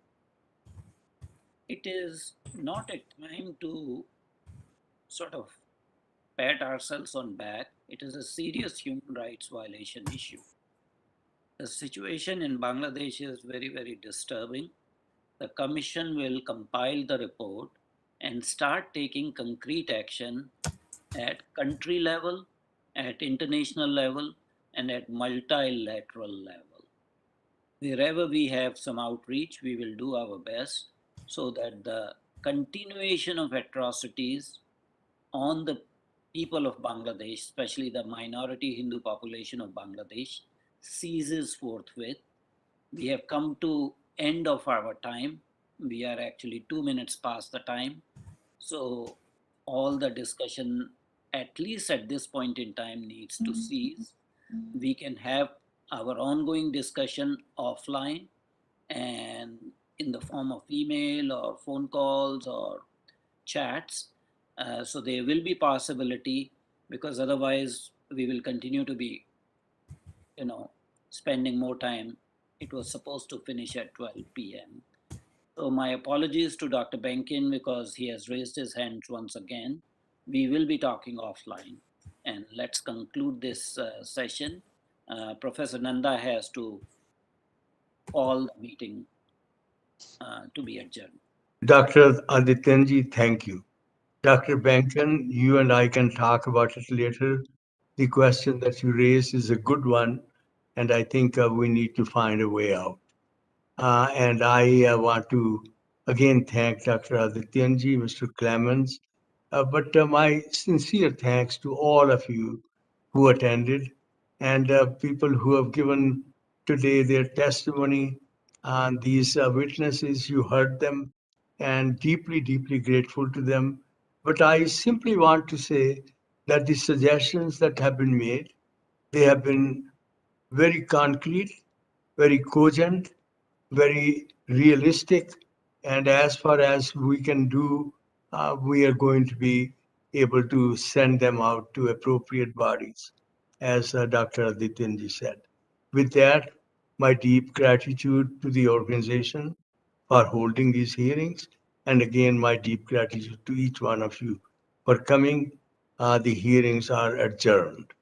It is not a time to sort of pat ourselves on back. It is a serious human rights violation issue. The situation in Bangladesh is very, very disturbing. The commission will compile the report and start taking concrete action at country level, at international level, and at multilateral level. Wherever we have some outreach, we will do our best so that the continuation of atrocities on the people of Bangladesh, especially the minority Hindu population of Bangladesh, ceases forthwith. We have come to end of our time. We are actually 2 minutes past the time. So all the discussion, at least at this point in time, needs to cease. We can have our ongoing discussion offline and in the form of email or phone calls or chats. So there will be possibility, because otherwise we will continue to be, spending more time. It was supposed to finish at 12 p.m. So my apologies to Dr. Benkin because he has raised his hand once again. We will be talking offline, and let's conclude this session. Professor Nanda has to call the meeting to be adjourned. Dr. Adityanji, thank you. Dr. Benkin, you and I can talk about it later. The question that you raised is a good one, and I think we need to find a way out. And I want to again thank Dr. Adityanji, Mr. Clemens, but my sincere thanks to all of you who attended and people who have given today their testimony. And these witnesses, you heard them, and deeply, deeply grateful to them. But I simply want to say that the suggestions that have been made, they have been very concrete, very cogent, very realistic, and as far as we can do, we are going to be able to send them out to appropriate bodies, as Dr. Adityanji said. With that, my deep gratitude to the organization for holding these hearings, and again, my deep gratitude to each one of you for coming. The hearings are adjourned.